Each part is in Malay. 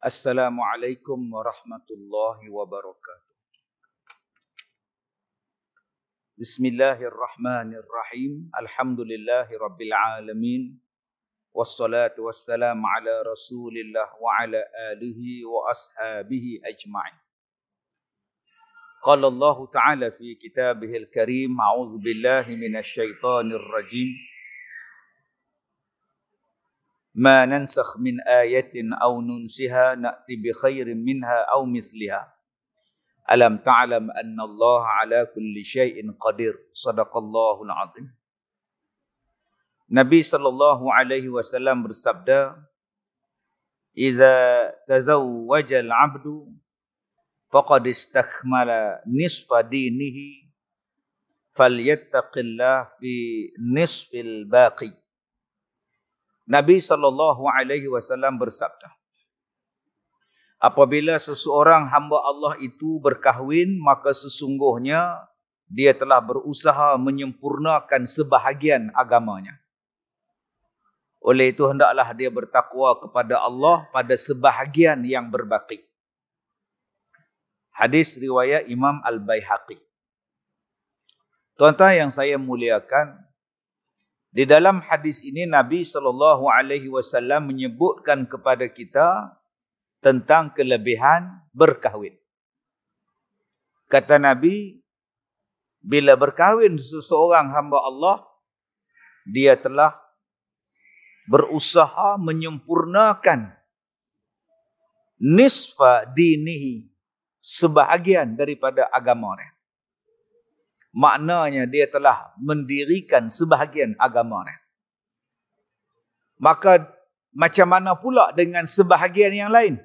Assalamualaikum warahmatullahi wabarakatuh. Bismillahirrahmanirrahim. Alhamdulillahi rabbil alamin. Wassalatu wassalamu ala rasulillah wa ala alihi wa ashabihi ajma'in. Qala Allah Ta'ala fi kitabihil karim. A'udzu billahi minasy syaithanir rajim. Ma nansakh min ayatin aw nunsiha na'ti bi khairin minha aw mithliha. Alam ta'lam anna Allah ala kulli syai'in qadir. Sadaqallahul azim. Nabi sallallahu alaihi wasallam bersabda, "Idza tazawwaja al-'abdu faqad istakmala nisfa dinihi falyattaqillah fi nisfil baqi." Nabi SAW bersabda, apabila seseorang hamba Allah itu berkahwin, maka sesungguhnya dia telah berusaha menyempurnakan sebahagian agamanya. Oleh itu hendaklah dia bertakwa kepada Allah pada sebahagian yang berbaki. Hadis riwayat Imam Al-Baihaqi. Tuan-tuan yang saya muliakan, di dalam hadis ini Nabi SAW menyebutkan kepada kita tentang kelebihan berkahwin. Kata Nabi, bila berkahwin seseorang hamba Allah, dia telah berusaha menyempurnakan nisfa dinihi, sebahagian daripada agamanya. Maknanya dia telah mendirikan sebahagian agamanya. Maka macam mana pula dengan sebahagian yang lain?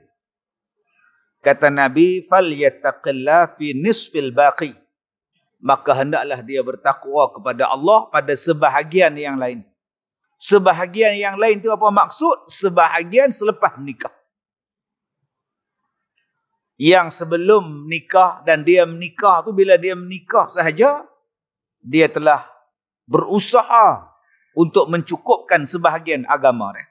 Kata Nabi, "Falyattaqillah fi nisfil baqi." Maka hendaklah dia bertakwa kepada Allah pada sebahagian yang lain. Sebahagian yang lain itu apa maksud? Sebahagian selepas nikah. Yang sebelum nikah dan dia menikah tu, bila dia menikah sahaja, dia telah berusaha untuk mencukupkan sebahagian agama dia.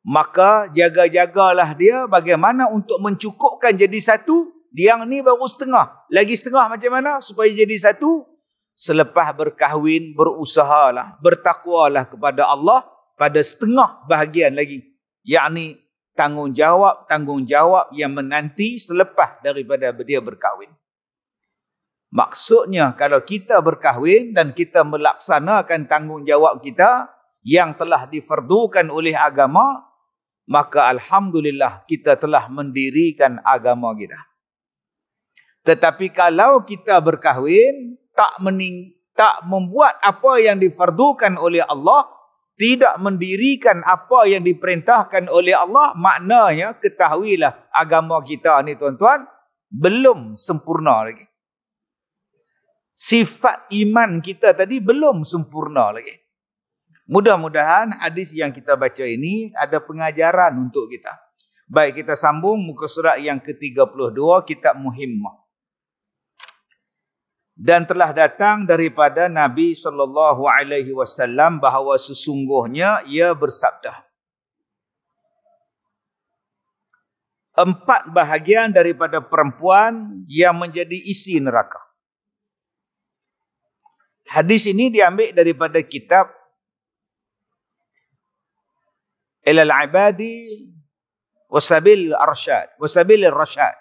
Maka jaga-jagalah dia bagaimana untuk mencukupkan jadi satu. Yang ni baru setengah. Lagi setengah macam mana supaya jadi satu? Selepas berkahwin, berusahalah, bertakwalah kepada Allah pada setengah bahagian lagi. Yakni tanggungjawab yang menanti selepas daripada dia berkahwin. Maksudnya kalau kita berkahwin dan kita melaksanakan tanggungjawab kita yang telah difardukan oleh agama, maka alhamdulillah kita telah mendirikan agama kita. Tetapi kalau kita berkahwin tak membuat apa yang difardukan oleh Allah, tidak mendirikan apa yang diperintahkan oleh Allah, maknanya ketahuilah agama kita ni tuan-tuan belum sempurna lagi. Sifat iman kita tadi belum sempurna lagi. Mudah-mudahan hadis yang kita baca ini ada pengajaran untuk kita. Baik, kita sambung muka surat yang ke-32, kitab Muhimmah. Dan telah datang daripada Nabi SAW bahawa sesungguhnya ia bersabda, 4 bahagian daripada perempuan yang menjadi isi neraka. Hadis ini diambil daripada kitab Ilal Ibadi Wasabil Rasyad.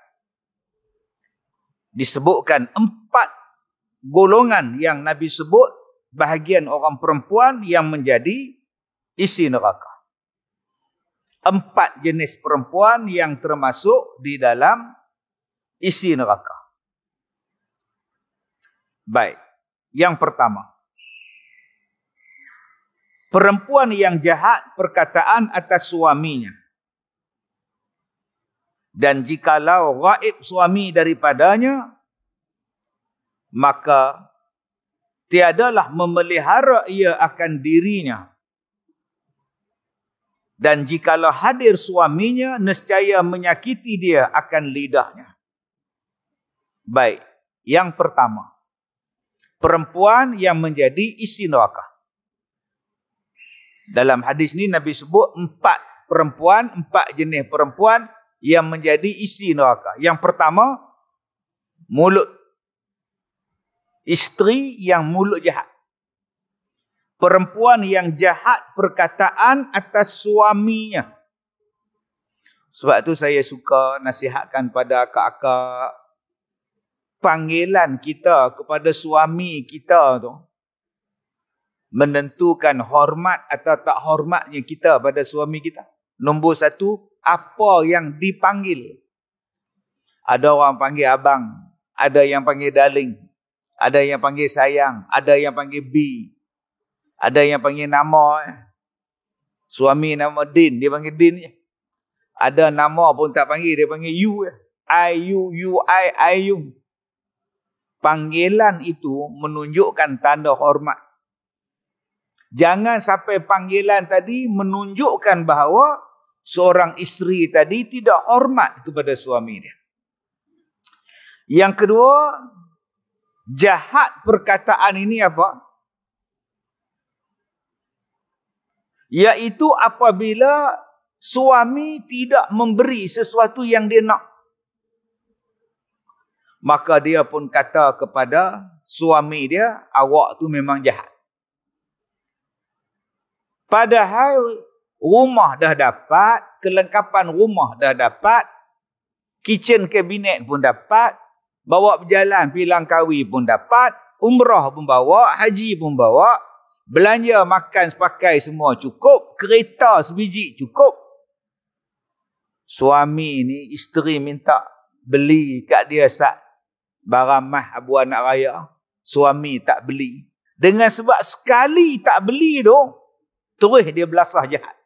Disebutkan 4 golongan yang Nabi sebut, bahagian orang perempuan yang menjadi isi neraka. 4 jenis perempuan yang termasuk di dalam isi neraka. Baik, yang pertama, perempuan yang jahat perkataan atas suaminya. Dan jikalau gaib suami daripadanya, maka tiadalah memelihara ia akan dirinya. Dan jikalau hadir suaminya, nescaya menyakiti dia akan lidahnya. Baik, yang pertama, perempuan yang menjadi isi neraka. Dalam hadis ini Nabi sebut 4 perempuan, 4 jenis perempuan yang menjadi isi neraka. Yang pertama, mulut. Isteri yang mulut jahat. Perempuan yang jahat perkataan atas suaminya. Sebab tu saya suka nasihatkan pada akak-akak, panggilan kita kepada suami kita tu menentukan hormat atau tak hormatnya kita pada suami kita. Nombor 1, apa yang dipanggil. Ada orang panggil abang, ada yang panggil darling, ada yang panggil sayang, ada yang panggil B, ada yang panggil nama. Suami nama Din, dia panggil Din je. Ada nama pun tak panggil, dia panggil you. I, you. Panggilan itu menunjukkan tanda hormat. Jangan sampai panggilan tadi menunjukkan bahawa seorang isteri tadi tidak hormat kepada suami dia. Yang kedua, jahat perkataan ini apa? Iaitu apabila suami tidak memberi sesuatu yang dia nak. Maka dia pun kata kepada suami dia, awak tu memang jahat. Padahal rumah dah dapat, kelengkapan rumah dah dapat, kitchen cabinet pun dapat, bawa berjalan pergi Langkawi pun dapat, umrah pun bawa, haji pun bawa, belanja makan sepakai semua cukup, kereta sebiji cukup. Suami ni isteri minta beli kat dia barang mah abu anak raya, suami tak beli. Dengan sebab sekali tak beli tu, terus dia belasah jahat.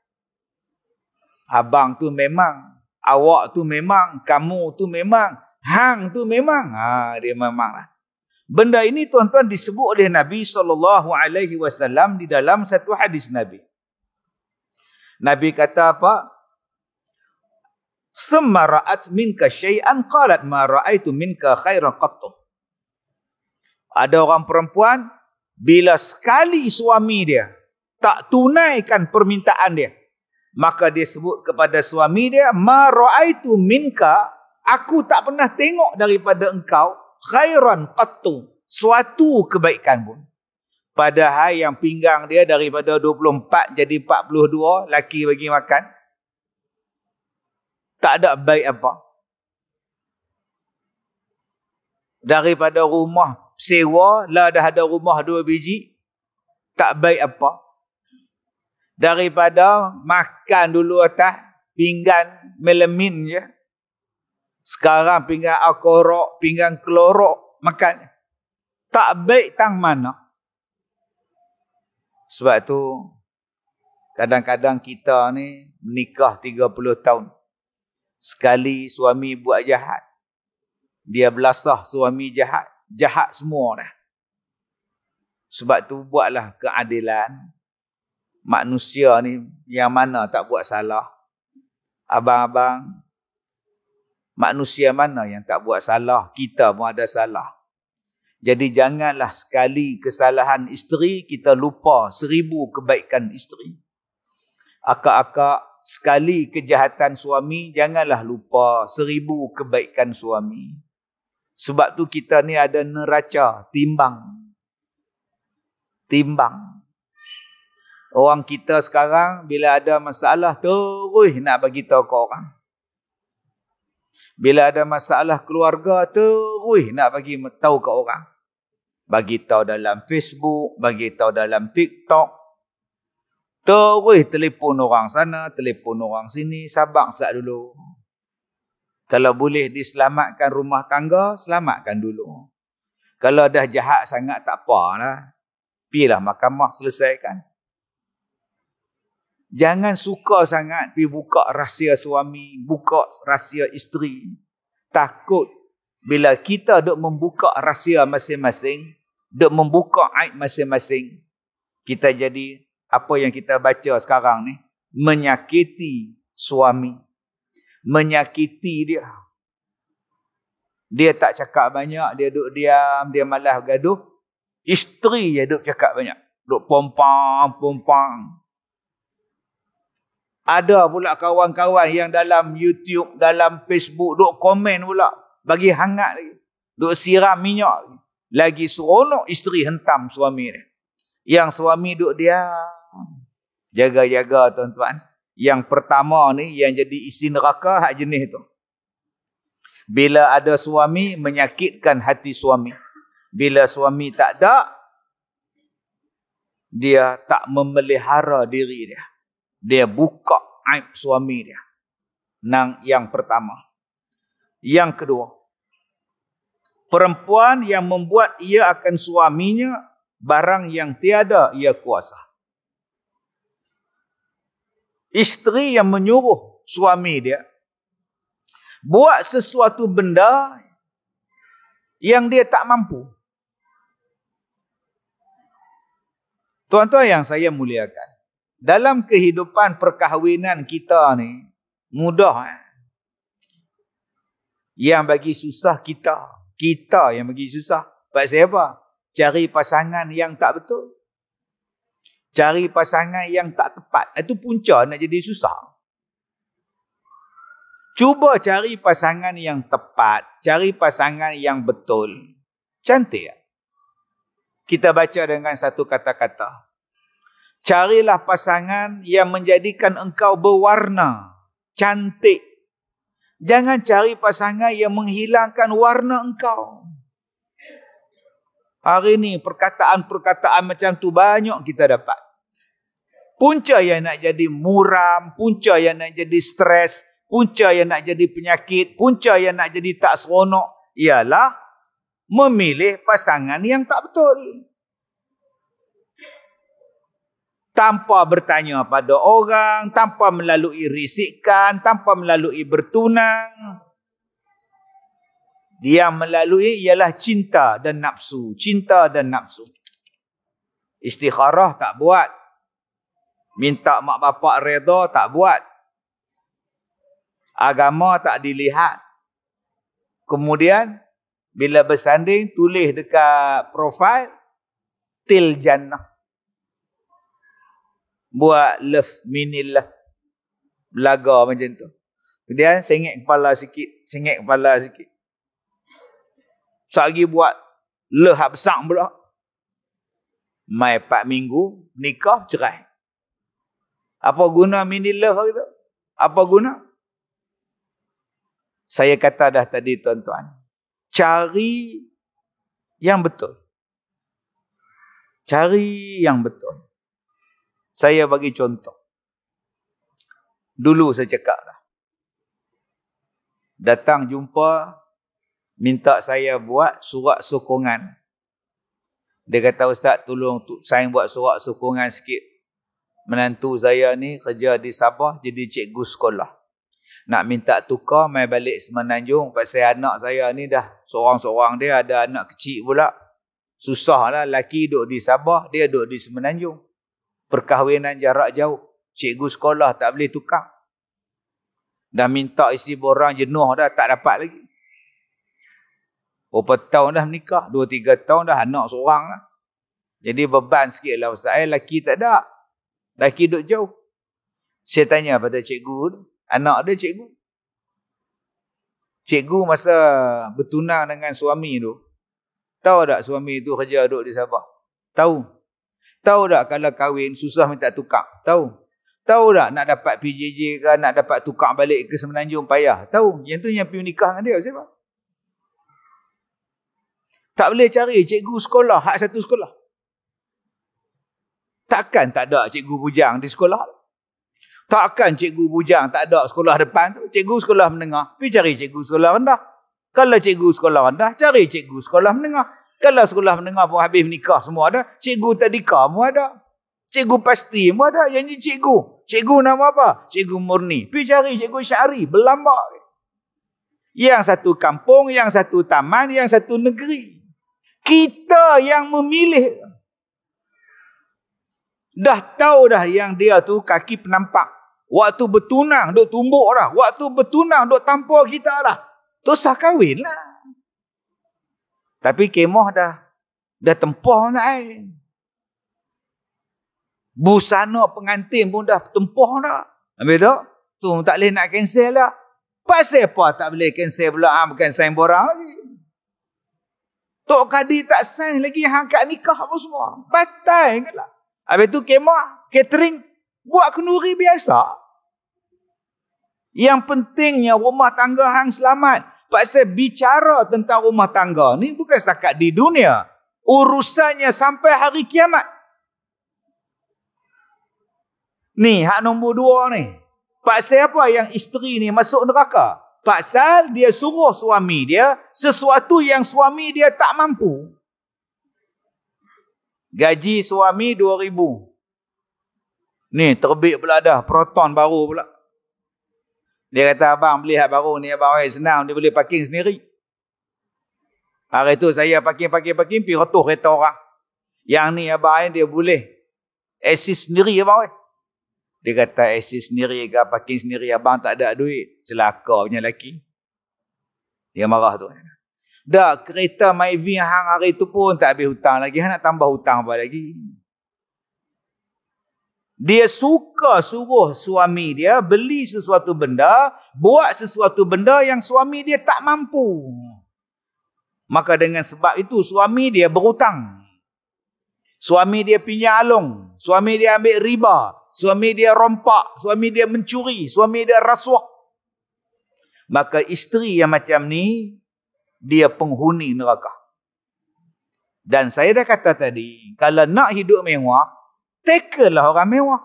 Abang tu memang, awak tu memang, kamu tu memang, hang tu memang. Dia memanglah. Benda ini tuan-tuan disebut oleh Nabi SAW di dalam satu hadis Nabi. Nabi kata apa? Thumma ra'at minka syai'an qalat ma ra'aitu minka khairan qattu. Ada orang perempuan, bila sekali suami dia tak tunaikan permintaan dia, maka dia sebut kepada suami dia, ma ra'aitu minka, aku tak pernah tengok daripada engkau khairan qattu, suatu kebaikan pun. Padahal yang pinggang dia daripada 24 jadi 42, laki bagi makan. Tak ada baik apa. Daripada rumah sewa, lah dah ada rumah 2 biji. Tak baik apa. Daripada makan dulu atas, pinggan melamin je. Sekarang pinggan alkorok, pinggan klorok, makan. Tak baik tang mana. Sebab tu, kadang-kadang kita ni menikah 30 tahun. Sekali suami buat jahat, dia belasah suami jahat. Jahat semua dah. Sebab tu buatlah keadilan. Manusia ni yang mana tak buat salah? Abang-abang, manusia mana yang tak buat salah? Kita pun ada salah. Jadi janganlah sekali kesalahan isteri, kita lupa 1000 kebaikan isteri. Akak-akak, sekali kejahatan suami, janganlah lupa 1000 kebaikan suami. Sebab tu kita ni ada neraca, timbang. Timbang. Orang kita sekarang, bila ada masalah, terus nak bagi tahu ke orang. Bila ada masalah keluarga, terus nak bagi tahu ke orang. Bagi tahu dalam Facebook, bagi tahu dalam TikTok. Terus telefon orang sana, telefon orang sini, sabar sat dulu. Kalau boleh diselamatkan rumah tangga, selamatkan dulu. Kalau dah jahat sangat, tak apalah. Pergilah mahkamah, selesaikan. Jangan suka sangat pergi buka rahsia suami, buka rahsia isteri. Takut bila kita duk membuka rahsia masing-masing, duk membuka aib masing-masing, kita jadi apa yang kita baca sekarang ni, menyakiti suami, menyakiti dia. Dia tak cakap banyak, dia duduk diam, dia malas gaduh. Isteri je duduk cakap banyak, duduk pompang. Ada pula kawan-kawan yang dalam YouTube, dalam Facebook, duk komen pula. Bagi hangat lagi. Duk siram minyak lagi. Lagi seronok isteri hentam suami dia. Yang suami duk diam. Jaga-jaga tuan-tuan. Yang pertama ni, yang jadi isi neraka, hak jenis tu. Bila ada suami, menyakitkan hati suami. Bila suami tak ada, dia tak memelihara diri dia. Dia buka aib suami dia. Yang pertama. Yang kedua. Perempuan yang membuat ia akan suaminya barang yang tiada ia kuasa. Isteri yang menyuruh suami dia buat sesuatu benda yang dia tak mampu. Tuan-tuan yang saya muliakan, dalam kehidupan perkahwinan kita ni, mudah. Yang bagi susah kita. Kita yang bagi susah. Pasal apa? Cari pasangan yang tak betul. Cari pasangan yang tak tepat. Itu punca nak jadi susah. Cuba cari pasangan yang tepat. Cari pasangan yang betul. Cantik. Kita baca dengan satu kata-kata. Carilah pasangan yang menjadikan engkau berwarna, cantik. Jangan cari pasangan yang menghilangkan warna engkau. Hari ni perkataan-perkataan macam tu banyak kita dapat. Punca yang nak jadi muram, punca yang nak jadi stres, punca yang nak jadi penyakit, punca yang nak jadi tak seronok ialah memilih pasangan yang tak betul. Tanpa bertanya pada orang, tanpa melalui risikan, tanpa melalui bertunang. Dia melalui ialah cinta dan nafsu. Cinta dan nafsu. Istikharah tak buat. Minta mak bapak reda tak buat. Agama tak dilihat. Kemudian, bila bersanding, tulis dekat profil, til jannah. Buat love, mini love. Belaga macam tu. Kemudian sengit kepala sikit. Sehari buat leh besar pula. Mai 4 minggu, nikah, cerai. Apa guna mini love itu? Apa guna? Saya kata dah tadi tuan-tuan. Cari yang betul. Cari yang betul. Saya bagi contoh. Dulu saya cakap dah. Datang jumpa, minta saya buat surat sokongan. Dia kata, Ustaz tolong sign buat surat sokongan sikit. Menantu saya ni kerja di Sabah jadi cikgu sekolah. Nak minta tukar, mai balik Semenanjung. Pasal anak saya ni dah seorang-seorang dia, ada anak kecil pula. Susah lah, laki duduk di Sabah, dia duduk di Semenanjung. Perkahwinan jarak jauh. Cikgu sekolah tak boleh tukar. Dah minta isi borang jenuh dah, tak dapat lagi. Berapa tahun dah menikah? 2-3 tahun dah, anak seorang lah. Jadi beban sikit lah Ustaz. Laki tak ada. Laki duduk jauh. Saya tanya pada cikgu, anak dia cikgu. Cikgu masa bertunang dengan suami tu, tahu tak suami tu kerja duduk di Sabah? Tahu. Tahu tak kalau kahwin susah minta tukar? Tahu. Tahu tak nak dapat PJJ ke, nak dapat tukar balik ke Semenanjung payah? Tahu. Yang tu yang pergi nikah dengan dia. Siapa? Tak boleh cari cikgu sekolah, hak satu sekolah. Takkan tak ada cikgu bujang di sekolah? Takkan cikgu bujang tak ada sekolah depan tu? Cikgu sekolah menengah, pergi cari cikgu sekolah rendah. Kalau cikgu sekolah rendah, cari cikgu sekolah menengah. Kalau sekolah menengah pun habis menikah semua ada, cikgu tadika pun ada. Cikgu pasti pun ada. Yang ni cikgu. Cikgu nama apa? Cikgu murni. Pergi cari cikgu syari. Berlambak. Yang satu kampung, yang satu taman, yang satu negeri. Kita yang memilih. Dah tahu dah yang dia tu kaki penampak. Waktu bertunang, duk tumbuk dah. Waktu bertunang, duk tampar kita dah. Tu sah kahwin lah. Tapi kemah dah tempah nak Busana pengantin pun dah tempah dah. Habis tu tak boleh nak cancel lah. Pasal apa tak boleh cancel pula? Bukan sign borang lagi. Tok Kadi tak sign lagi hang kat nikah apa semua. Batal ke lah. Habis tu kemah, catering, buat kenduri biasa. Yang pentingnya rumah tangga hang selamat. Pasal bicara tentang rumah tangga ni bukan setakat di dunia. Urusannya sampai hari kiamat. Ni, hak nombor 2 ni. Pasal apa yang isteri ni masuk neraka? Pasal dia suruh suami dia sesuatu yang suami dia tak mampu. Gaji suami 2,000. Ni terbit pula dah. Proton baru pula. Dia kata, abang beli hak baru ni. Abang senang. Dia boleh parking sendiri. Hari tu saya parking. Pergi rotoh kereta orang. Yang ni abang dia boleh assist sendiri abang. Dia kata assist sendiri ke parking sendiri. Abang tak ada duit. Celaka punya lelaki. Dia marah tu. Dah kereta Myvi hang hari tu pun tak habis hutang lagi. Hang nak tambah hutang apa lagi? Dia suka suruh suami dia beli sesuatu benda. Buat sesuatu benda yang suami dia tak mampu. Maka dengan sebab itu suami dia berhutang. Suami dia pinjam alung. Suami dia ambil riba. Suami dia rompak, suami dia mencuri, suami dia rasuah. Maka isteri yang macam ni, dia penghuni neraka. Dan saya dah kata tadi, kalau nak hidup mewah, tackle-lah orang mewah.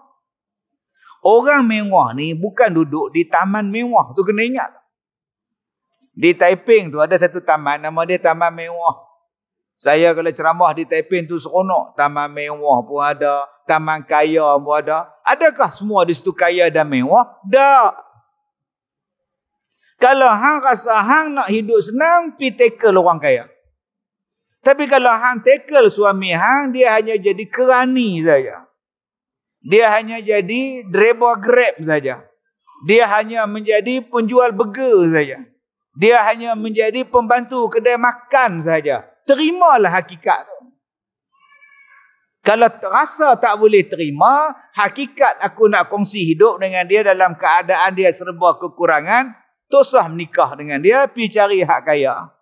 Orang mewah ni bukan duduk di taman mewah. Tu kena ingat. Di Taiping tu ada satu taman, nama dia Taman Mewah. Saya kalau ceramah di Taiping tu seronok. Taman mewah pun ada. Taman kaya pun ada. Adakah semua di situ kaya dan mewah? Tak. Kalau hang rasa hang nak hidup senang, pergi tackle orang kaya. Tapi kalau hang tackle suami hang, dia hanya jadi kerani saja. Dia hanya jadi driver Grab saja. Dia hanya menjadi penjual burger saja. Dia hanya menjadi pembantu kedai makan saja. Terimalah hakikat tu. Kalau rasa tak boleh terima, hakikat aku nak kongsi hidup dengan dia dalam keadaan dia serba kekurangan, tak usah menikah dengan dia, pergi cari hak kaya.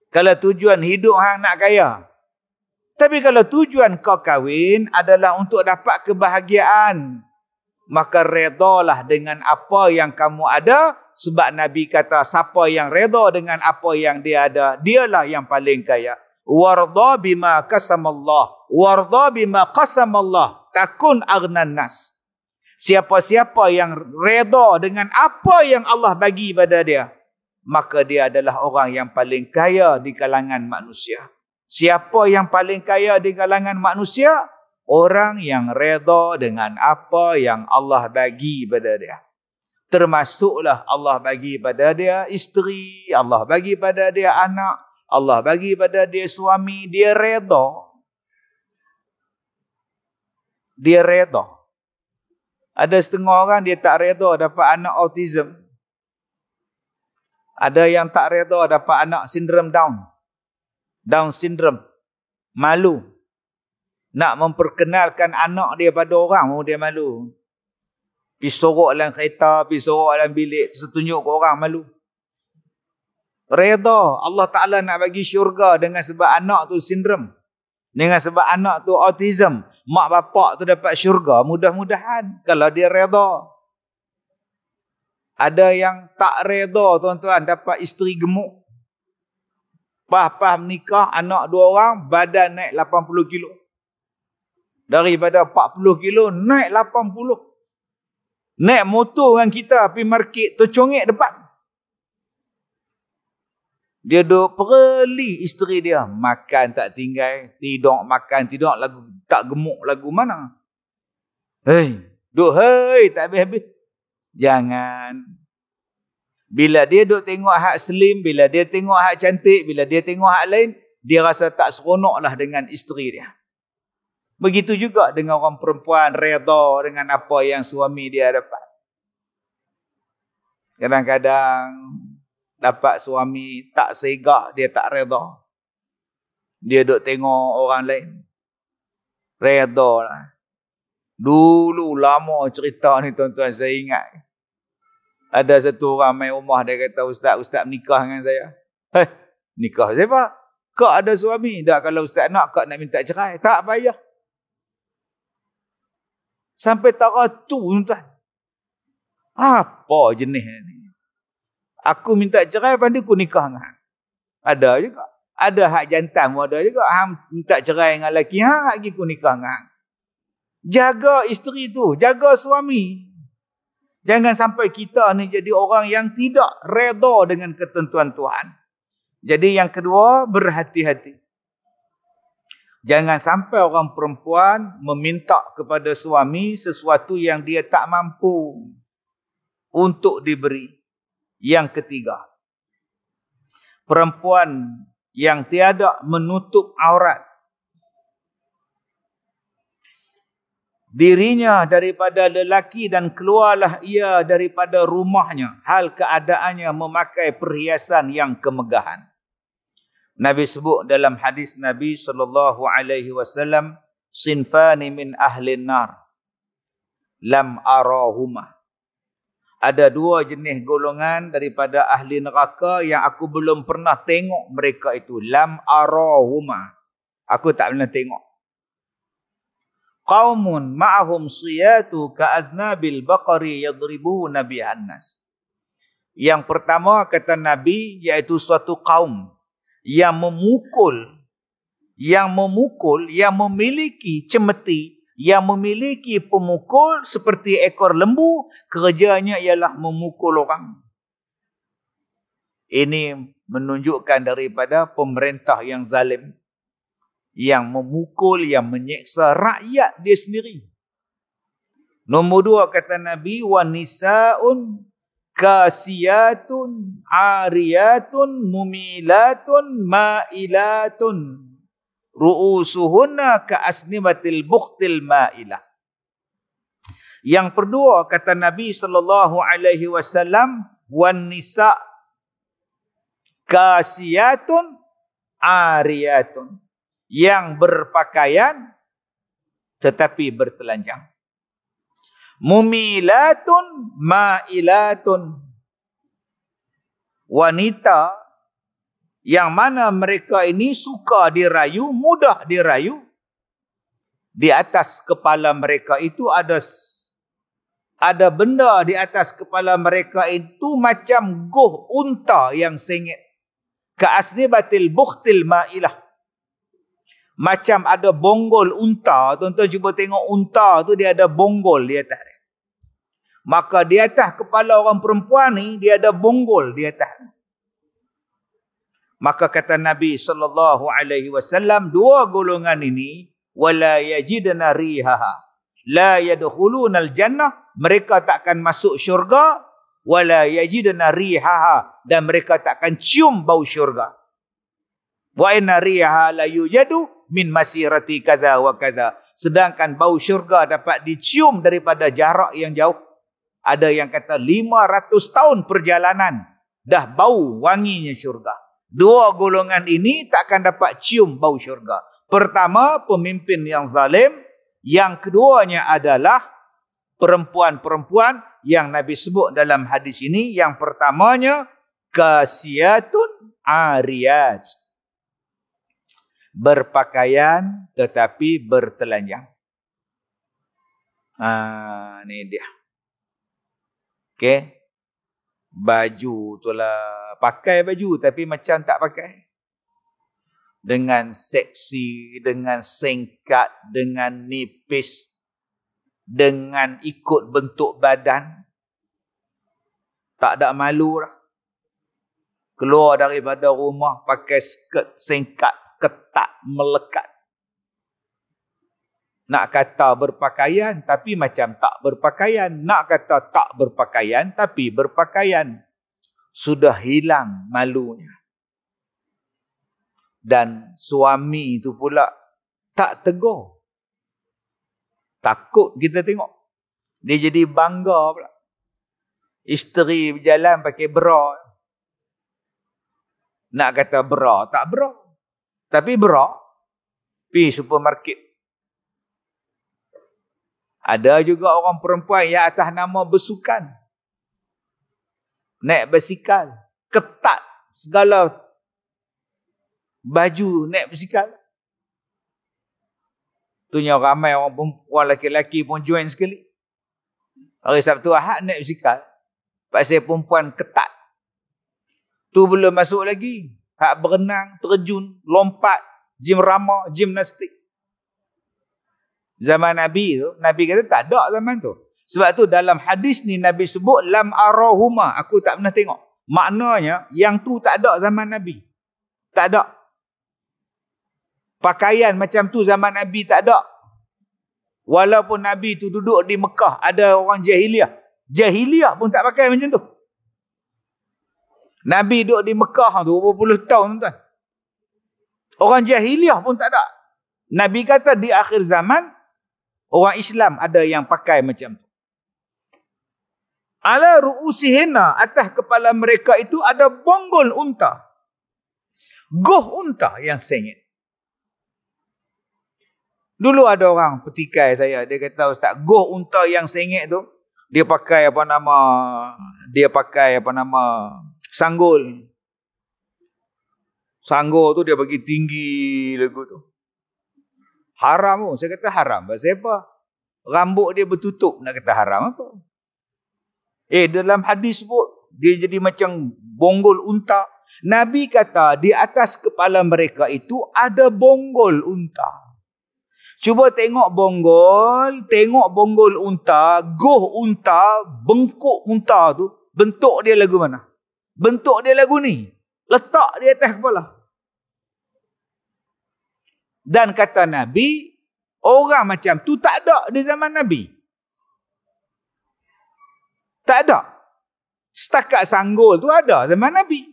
Kalau tujuan hidup hang nak kaya. Tapi kalau tujuan kau kahwin adalah untuk dapat kebahagiaan, maka redalah dengan apa yang kamu ada, sebab Nabi kata siapa yang reda dengan apa yang dia ada, dialah yang paling kaya. Warda bima qasamallah, warda bima qasamallah, takun aghnan nas. Siapa-siapa yang reda dengan apa yang Allah bagi pada dia, maka dia adalah orang yang paling kaya di kalangan manusia. Siapa yang paling kaya di kalangan manusia? Orang yang reda dengan apa yang Allah bagi pada dia. Termasuklah Allah bagi pada dia isteri, Allah bagi pada dia anak, Allah bagi pada dia suami, dia reda. Dia reda. Ada setengah orang dia tak reda dapat anak autism. Ada yang tak reda dapat anak sindrom Down. Down syndrome. Malu. Nak memperkenalkan anak dia pada orang, dia malu. Pergi sorok dalam kereta, pergi sorok dalam bilik, tunjuk ke orang, malu. Reda. Allah Ta'ala nak bagi syurga dengan sebab anak tu sindrom. Dengan sebab anak tu autism. Mak bapak tu dapat syurga. Mudah-mudahan kalau dia reda. Ada yang tak reda, tuan-tuan, dapat isteri gemuk. Pah menikah, anak 2 orang, badan naik 80 kilo. Daripada 40 kilo, naik 80. Naik motor dengan kita, pergi market, tercongek depan. Dia duk perli isteri dia. Makan tak tinggal, tidur makan, tidur lagu, tak gemuk lagu mana. Hei, tak habis-habis. Jangan. Bila dia duk tengok hak slim, bila dia tengok hak cantik, bila dia tengok hak lain, dia rasa tak seronoklah dengan isteri dia. Begitu juga dengan orang perempuan reda dengan apa yang suami dia dapat. Kadang-kadang dapat suami tak segak, dia tak reda. Dia duk tengok orang lain. Reda lah. Dulu lama cerita ni tuan-tuan, saya ingat. Ada satu orang main rumah, dia kata, Ustaz nikah dengan saya. Nikah siapa? Kak ada suami. Dah, kalau Ustaz nak, kak nak minta cerai. Tak payah. Sampai tara tu, tuan-tuan. Apa jenis ni? Aku minta cerai, pandai aku nikah dengan hang. Ada juga. Ada hak jantan pun ada juga. Hang minta cerai dengan lelaki, hang lagi aku nikah dengan hang. Jaga isteri tu, jaga suami. Jangan sampai kita ni jadi orang yang tidak reda dengan ketentuan Tuhan. Jadi yang kedua, berhati-hati. Jangan sampai orang perempuan meminta kepada suami sesuatu yang dia tak mampu untuk diberi. Yang ketiga, perempuan yang tiada menutup aurat dirinya daripada lelaki dan keluarlah ia daripada rumahnya hal keadaannya memakai perhiasan yang kemegahan. Nabi sebut dalam hadis Nabi SAW, sinfani min ahlin nar lam arahuma. Ada dua jenis golongan daripada ahli neraka yang aku belum pernah tengok mereka itu. Lam arahuma. Aku tak pernah tengok. Qaumun ma'ahum siyatu ka'aznabil baqari yadribuna bihan nas. Yang pertama kata Nabi, iaitu suatu kaum yang memukul, yang memiliki cemeti, yang memiliki pemukul seperti ekor lembu, kerjanya ialah memukul orang. Ini menunjukkan daripada pemerintah yang zalim, yang memukul, yang menyeksa rakyat dia sendiri. Nombor dua kata Nabi, wa nisaun kasiyatun ariyatun mumilatun ma'ilatun ru'usuhunna ka'asnimatil bukhtil ma'ilah. Yang kedua kata Nabi SAW, wan nisa kasiyatun ariyatun, yang berpakaian tetapi bertelanjang. Mumilatun ma'ilatun, wanita yang mana mereka ini suka dirayu, mudah dirayu. Di atas kepala mereka itu ada benda di atas kepala mereka itu macam goh unta yang sengit. Ka'asnibatil bukhtil ma'ilah. Macam ada bonggol unta. Tuan-tuan cuba tengok unta tu, dia ada bonggol di atas dia. Maka di atas kepala orang perempuan ni, dia ada bonggol di atas. Maka kata Nabi SAW, dua golongan ini, wala yajidna rihaha, la yadkhulunal jannah, mereka takkan masuk syurga, wala yajidna rihaha, dan mereka takkan cium bau syurga. Wa inna rihaha la yujadu min masirati kaza wa kaza. Sedangkan bau syurga dapat dicium daripada jarak yang jauh. Ada yang kata 500 tahun perjalanan dah bau wanginya syurga. Dua golongan ini takkan dapat cium bau syurga. Pertama, pemimpin yang zalim. Yang keduanya adalah perempuan-perempuan yang Nabi sebut dalam hadis ini. Yang pertamanya, kasiyatun ariyat, berpakaian tetapi bertelanjang. Ni dia. Okey. Baju tu lah, pakai baju tapi macam tak pakai. Dengan seksi, dengan singkat, dengan nipis, dengan ikut bentuk badan. Tak ada malu lah. Keluar daripada rumah pakai skirt singkat, ketat, melekat. Nak kata berpakaian tapi macam tak berpakaian. Nak kata tak berpakaian tapi berpakaian. Sudah hilang malunya. Dan suami itu pula tak tegur. Takut kita tengok. Dia jadi bangga pula. Isteri berjalan pakai bra. Nak kata bra, tak bra. Tapi bra, pergi supermarket. Ada juga orang perempuan yang atas nama bersukan. Naik basikal. Ketat segala baju naik basikal. Itunya ramai orang perempuan lelaki-lelaki pun join sekali. Hari Sabtu Ahad naik basikal. Pasal perempuan ketat. Tu belum masuk lagi. Hak berenang, terjun, lompat, gym rama, gimnastik. Zaman Nabi tu, Nabi kata tak ada zaman tu. Sebab tu dalam hadis ni Nabi sebut lam arahuma, aku tak pernah tengok. Maknanya yang tu tak ada zaman Nabi. Tak ada. Pakaian macam tu zaman Nabi tak ada. Walaupun Nabi tu duduk di Mekah, ada orang jahiliah. Jahiliah pun tak pakai macam tu. Nabi duduk di Mekah tu berapa puluh tahun tuan. Orang jahiliah pun tak ada. Nabi kata di akhir zaman orang Islam ada yang pakai macam tu. Ala ru'usihina, atas kepala mereka itu ada bonggol unta. Goh unta yang sengit. Dulu ada orang petikai saya, dia kata ustaz, goh unta yang sengit tu dia pakai apa nama sanggul. Sanggul tu dia bagi tinggi lagu tu. Haram tu. Saya kata haram. Pasal apa? Rambut dia bertutup. Nak kata haram apa? Dalam hadis sebut, dia jadi macam bonggol unta. Nabi kata, di atas kepala mereka itu ada bonggol unta. Cuba tengok bonggol unta, goh unta, bengkok unta tu, bentuk dia lagu mana? Bentuk dia lagu ni. Letak di atas kepala. Dan kata Nabi, orang macam tu tak ada di zaman Nabi. Tak ada. Setakat sanggul tu ada zaman Nabi.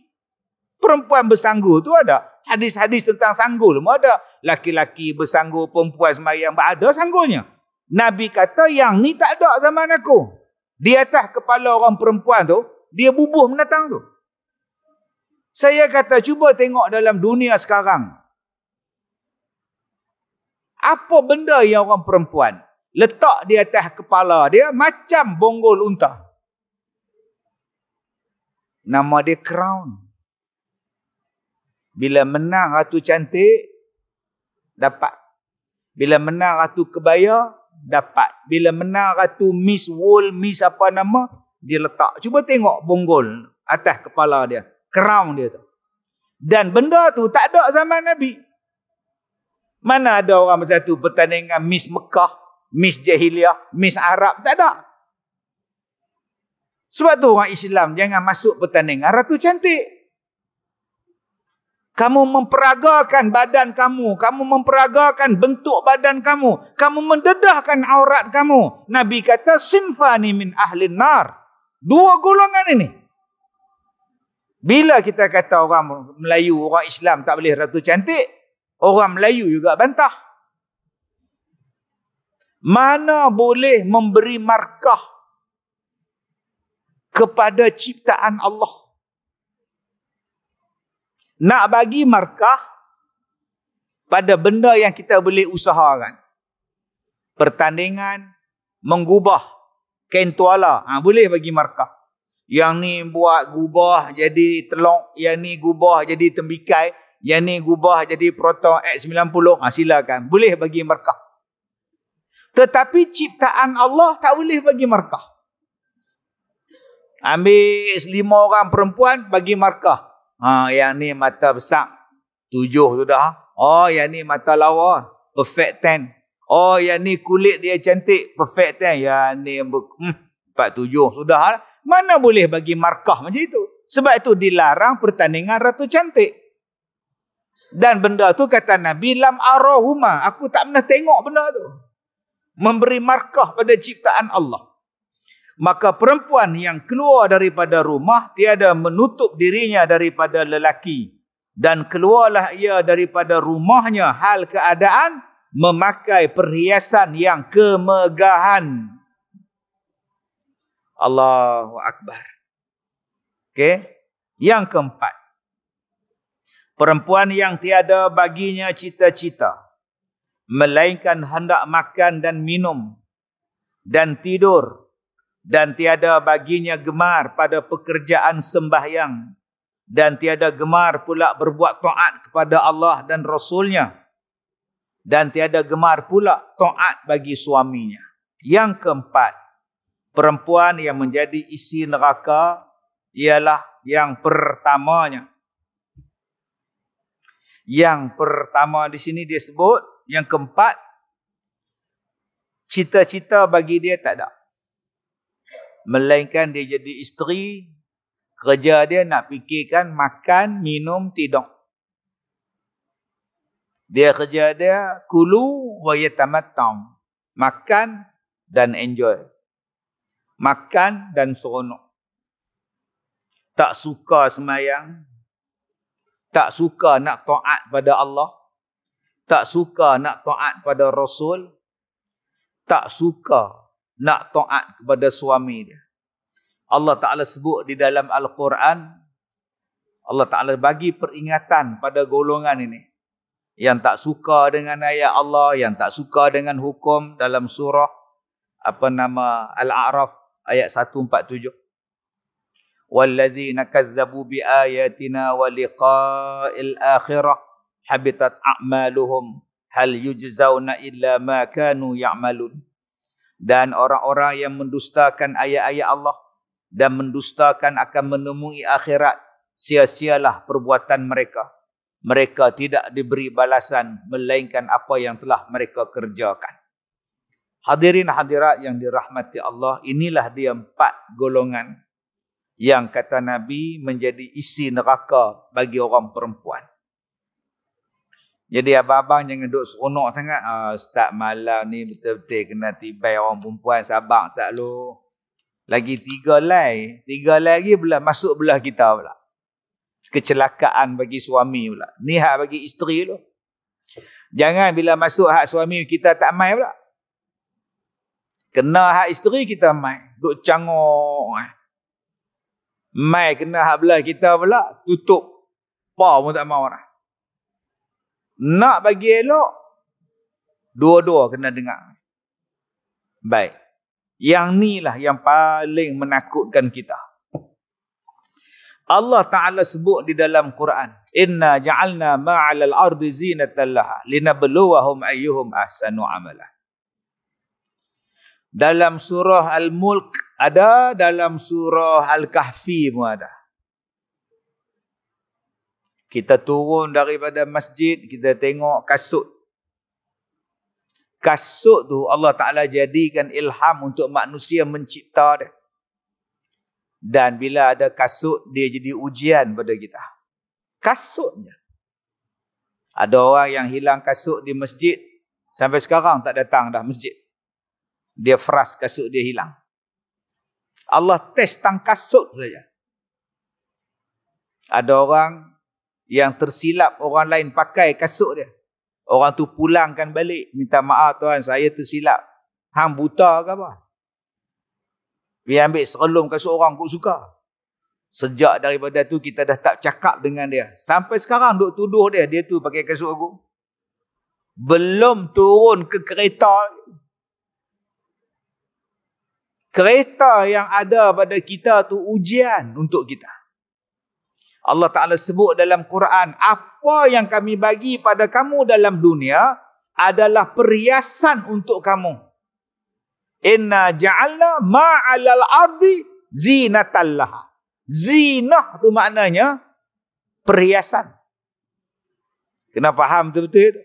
Perempuan bersanggul tu ada. Hadis-hadis tentang sanggul pun ada. Laki-laki bersanggul, perempuan sembahyang, ada sanggulnya. Nabi kata yang ni tak ada zaman aku. Di atas kepala orang perempuan tu, dia bubuh menatang tu. Saya kata cuba tengok dalam dunia sekarang. Apa benda yang orang perempuan letak di atas kepala dia macam bonggol unta. Nama dia crown. Bila menang Ratu Cantik, dapat. Bila menang Ratu Kebaya, dapat. Bila menang Ratu Miss World, Miss apa nama, dia letak. Cuba tengok bonggol atas kepala dia. Crown dia tu. Dan benda tu tak ada zaman Nabi. Mana ada orang macam tu pertandingan Miss Mekah, Miss Jahiliah, Miss Arab, tak ada. Sebab tu orang Islam jangan masuk pertandingan Ratu Cantik. Kamu memperagakan badan kamu, kamu memperagakan bentuk badan kamu, kamu mendedahkan aurat kamu. Nabi kata sinfani min ahlin nar. Dua golongan ini. Bila kita kata orang Melayu, orang Islam tak boleh Ratu Cantik, orang Melayu juga bantah. Mana boleh memberi markah kepada ciptaan Allah. Nak bagi markah pada benda yang kita boleh usahakan. Pertandingan menggubah kain tuala, boleh bagi markah. Yang ni buat gubah jadi telok, yang ni gubah jadi tembikai, yang ni gubah jadi Proton X90, silakan. Boleh bagi markah. Tetapi ciptaan Allah tak boleh bagi markah. Ambil 5 orang perempuan bagi markah. Yang ni mata besar 7 sudah. Oh, yang ni mata lawa perfect 10. Oh, yang ni kulit dia cantik perfect 10. Yang ni 47 sudah. Mana boleh bagi markah macam itu? Sebab itu dilarang pertandingan Ratu Cantik. Dan benda tu kata Nabi lam arahuma, aku tak pernah tengok benda tu. Memberi markah pada ciptaan Allah. Maka perempuan yang keluar daripada rumah tiada menutup dirinya daripada lelaki. Dan keluarlah ia daripada rumahnya hal keadaan memakai perhiasan yang kemegahan. Allahu Akbar. Okey. Yang keempat. Perempuan yang tiada baginya cita-cita, melainkan hendak makan dan minum, dan tidur, dan tiada baginya gemar pada pekerjaan sembahyang, dan tiada gemar pula berbuat taat kepada Allah dan Rasulnya, dan tiada gemar pula taat bagi suaminya. Yang keempat, perempuan yang menjadi isi neraka ialah yang pertamanya. Yang pertama di sini dia sebut, yang keempat, cita-cita bagi dia tak ada. Melainkan dia jadi isteri, kerja dia nak fikirkan makan, minum, tidur. Dia kerja dia kulu wa yatamattam. Makan dan enjoy. Makan dan seronok. Tak suka sembahyang, tak suka nak taat pada Allah, tak suka nak taat pada Rasul, tak suka nak taat kepada suami dia. Allah Ta'ala sebut di dalam Al-Quran, Allah Ta'ala bagi peringatan pada golongan ini. Yang tak suka dengan ayat Allah, yang tak suka dengan hukum dalam surah Al-A'raf ayat 147. وَالَّذِينَ كَذَّبُوا بِآيَاتِنَا وَلِقَاءِ الْآخِرَةِ حَبِطَتْ أَعْمَالُهُمْ هَلْ يُجْزَوْنَ إِلَّا مَا كَانُوا يَعْمَلُونَ. Dan orang-orang yang mendustakan ayat-ayat Allah dan mendustakan akan menemui akhirat, sia-sialah perbuatan mereka. Mereka tidak diberi balasan melainkan apa yang telah mereka kerjakan. Hadirin hadirat yang dirahmati Allah, inilah dia 4 golongan yang kata Nabi menjadi isi neraka bagi orang perempuan. Jadi abang-abang jangan duduk seronok sangat. Ustaz malam ni betul-betul kena tibai orang perempuan, sabar sat lu. Lagi 3 lay lagi pula masuk belah kita pula. Kecelakaan bagi suami pula. Ni hak bagi isteri tu. Jangan bila masuk hak suami kita tak mai pula. Kena hak isteri kita mai. Duk cangok. Mai kena hak belah kita pula, tutup. Pa pun tak mau dah. Nak bagi elok, dua-dua kena dengar. Baik. Yang ni lah yang paling menakutkan kita. Allah Ta'ala sebut di dalam Quran, Inna ja'alna ma'alal ardi zinatan laha linabluwahum ayyuhum ahsanu amala. Dalam surah Al-Mulk ada, dalam surah Al-Kahfi pun ada. Kita turun daripada masjid, kita tengok kasut. Kasut tu Allah Ta'ala jadikan ilham untuk manusia mencipta dia. Dan bila ada kasut, dia jadi ujian pada kita. Kasutnya. Ada orang yang hilang kasut di masjid, sampai sekarang tak datang dah masjid. Dia fras kasut dia hilang. Allah test tang kasut saja. Ada orang yang tersilap orang lain pakai kasut dia. Orang tu pulangkan balik, minta maaf tuan, saya tersilap. Hang buta ke apa? Dia ambil serelum kasut orang kau suka. Sejak daripada tu kita dah tak cakap dengan dia. Sampai sekarang duk tuduh dia, dia tu pakai kasut aku. Belum turun ke kereta. Kereta yang ada pada kita tu ujian untuk kita. Allah Ta'ala sebut dalam Quran, apa yang kami bagi pada kamu dalam dunia adalah perhiasan untuk kamu. Inna ja'alna ma'alal ardi zinatan laha. Zinah tu maknanya perhiasan. Kena faham betul-betul itu.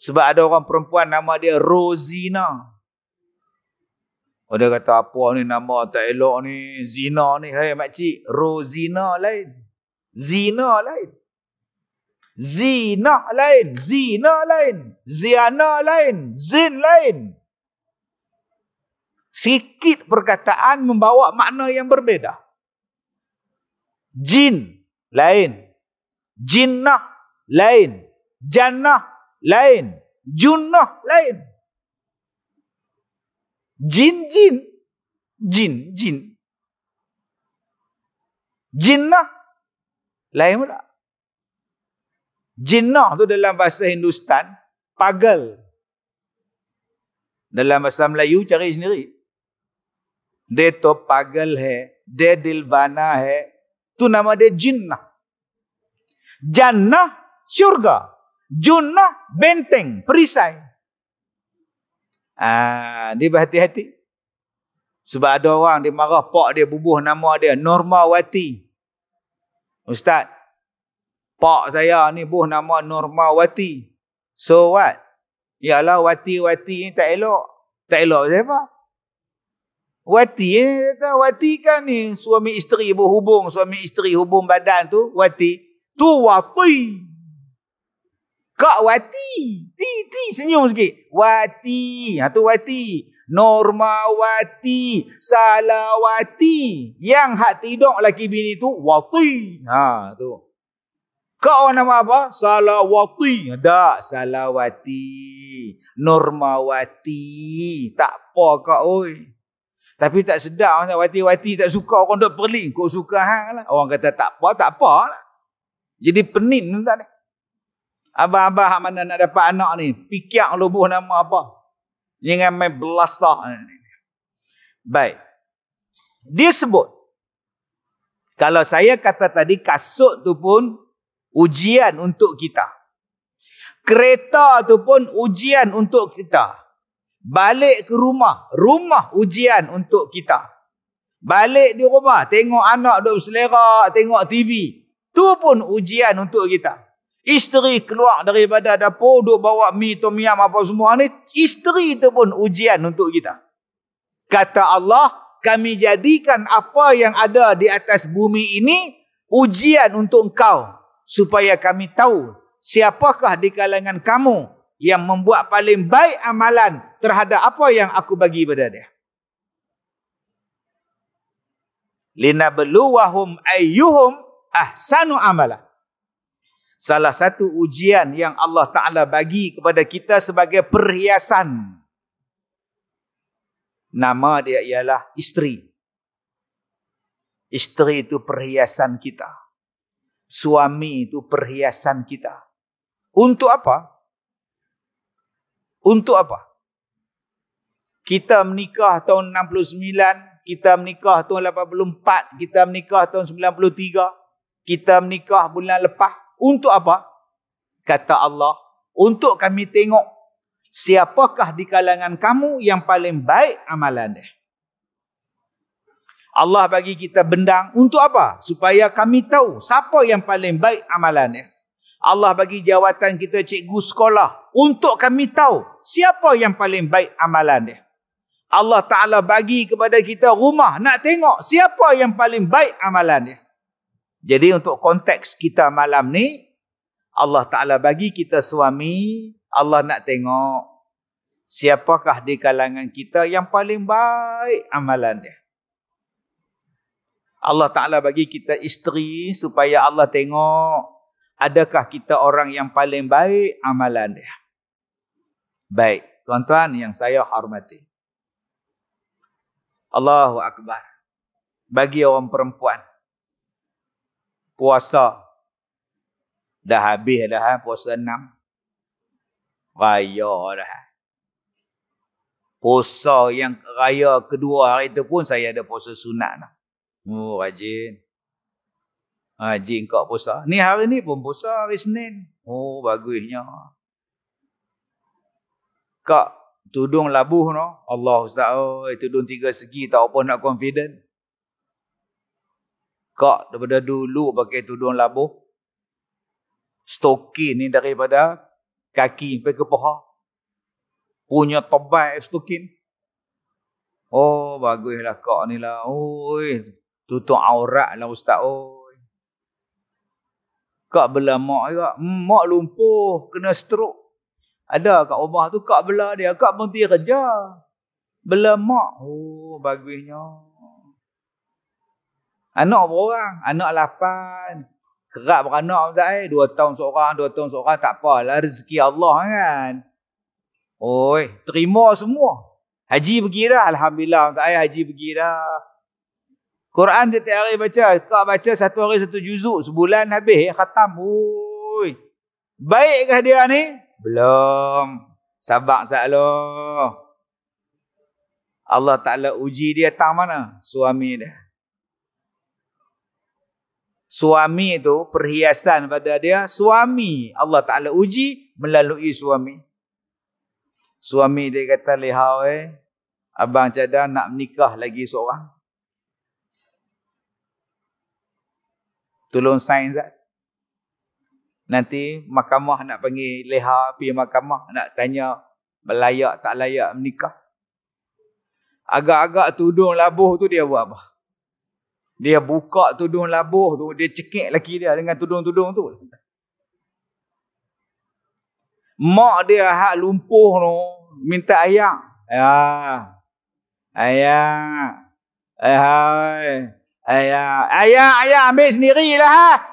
Sebab ada orang perempuan nama dia Rozina. Dia kata apa ni nama tak elok ni, zina ni. Hei makcik, Rozina lain. Zina lain. Zina lain. Zina lain. Ziana lain. Zin lain. Sikit perkataan membawa makna yang berbeza. Jin lain. Jinnah lain. Jannah lain. Junnah lain. Jin. Jinnah lain pula. Jinnah tu dalam bahasa Hindustan pagal. Dalam bahasa Melayu cari sendiri. Dia tu pagal hai, dia dilvana hai. Tu nama dia jinnah. Jannah syurga. Junnah benteng, perisai. Dia berhati-hati. Sebab ada orang dia marah pak dia bubuh nama dia Normawati. Ustaz, pak saya ni bubuh nama Normawati. So what? Yalah wati-wati ni tak elok. Tak elok siapa? Wati ni, wati kan ni suami isteri berhubung, suami isteri hubung badan tu, wati. Tu wati. Kak wati. Ti senyum sikit. Wati. Tu wati. Normawati. Salawati. Yang hak tidur laki bini tu, wati. Tu. Kau nama apa? Salawati. Tak, Salawati. Normawati. Tak apa kau oi. Tapi tak sedap orang wati-wati tak suka orang duk perling. Kau suka hang lah. Orang kata tak apa lah. Jadi penin tak ni. Abah-abah hak mana nak dapat anak ni? Fikir lubuh nama apa? Jangan main belasah. Baik. Dia sebut. Kalau saya kata tadi kasut tu pun ujian untuk kita. Kereta tu pun ujian untuk kita. Balik ke rumah, rumah ujian untuk kita. Balik di rumah, tengok anak duk selera, tengok TV. Tu pun ujian untuk kita. Isteri keluar daripada dapur, duk bawa mi tom yam apa semua ni. Isteri tu pun ujian untuk kita. Kata Allah, kami jadikan apa yang ada di atas bumi ini ujian untuk engkau. Supaya kami tahu siapakah di kalangan kamu yang membuat paling baik amalan terhadap apa yang aku bagi pada dia. Linabluwahum ayyuhum ahsanu amala. Salah satu ujian yang Allah Ta'ala bagi kepada kita sebagai perhiasan. Nama dia ialah isteri. Isteri itu perhiasan kita. Suami itu perhiasan kita. Untuk apa? Untuk apa? Kita menikah tahun 69, kita menikah tahun 84, kita menikah tahun 93, kita menikah bulan lepas. Untuk apa? Kata Allah, untuk kami tengok siapakah di kalangan kamu yang paling baik amalan dia. Allah bagi kita bendang untuk apa? Supaya kami tahu siapa yang paling baik amalannya. Allah bagi jawatan kita cikgu sekolah untuk kami tahu siapa yang paling baik amalannya. Allah Ta'ala bagi kepada kita rumah nak tengok siapa yang paling baik amalannya. Jadi untuk konteks kita malam ni, Allah Ta'ala bagi kita suami, Allah nak tengok siapakah di kalangan kita yang paling baik amalannya. Allah Ta'ala bagi kita isteri supaya Allah tengok adakah kita orang yang paling baik amalan dia. Baik, tuan-tuan yang saya hormati. Allahu Akbar. Bagi orang perempuan, puasa dah habis dah, puasa 6. Raya dah. Puasa yang raya kedua hari itu pun saya ada puasa sunat dah. Oh, rajin. Rajin kau puasa. Ni hari ni pun puasa hari Senin. Oh, bagusnya. Kak, tudung labuh no. Allah Ustaz, tudung 3 segi tak apa nak confident. Kak, daripada dulu pakai tudung labuh. Stokin ni daripada kaki sampai ke paha. Punya tebal stokin. Oh, baguslah kak ni lah. Oi, tutup aurat lah Ustaz. Oi. Kak bela mak juga. Mak lumpuh, kena stroke. Ada kat rumah tu kak bela dia. Kak berhenti kerja. Bela mak. Oh, bagusnya. Anak berorang. Anak 8. Kerap beranak Ustaz. 2 tahun seorang, 2 tahun seorang. Tak apalah, rezeki Allah kan. Oi, terima semua. Haji pergi dah. Alhamdulillah Ustaz. Haji pergi dah. Quran tiap hari baca. Kak baca 1 hari 1 juzuk. Sebulan habis. Khatam. Oi. Baikkah dia ni? Belum. Sabar Ustaz lah. Allah Ta'ala uji dia tang mana? Suami dia. Suami itu perhiasan pada dia. Suami Allah Ta'ala uji melalui suami. Suami dia kata, lihau abang cadang nak menikah lagi seorang. Tolong sign Zat. Nanti mahkamah nak panggil leha pergi mahkamah nak tanya layak tak layak menikah. Agak-agak tudung labuh tu dia buat apa? Dia buka tudung labuh tu, dia cekik laki dia dengan tudung-tudung tu. Mak dia hak lumpuh tu minta ayam. Ayah ambil sendirilah.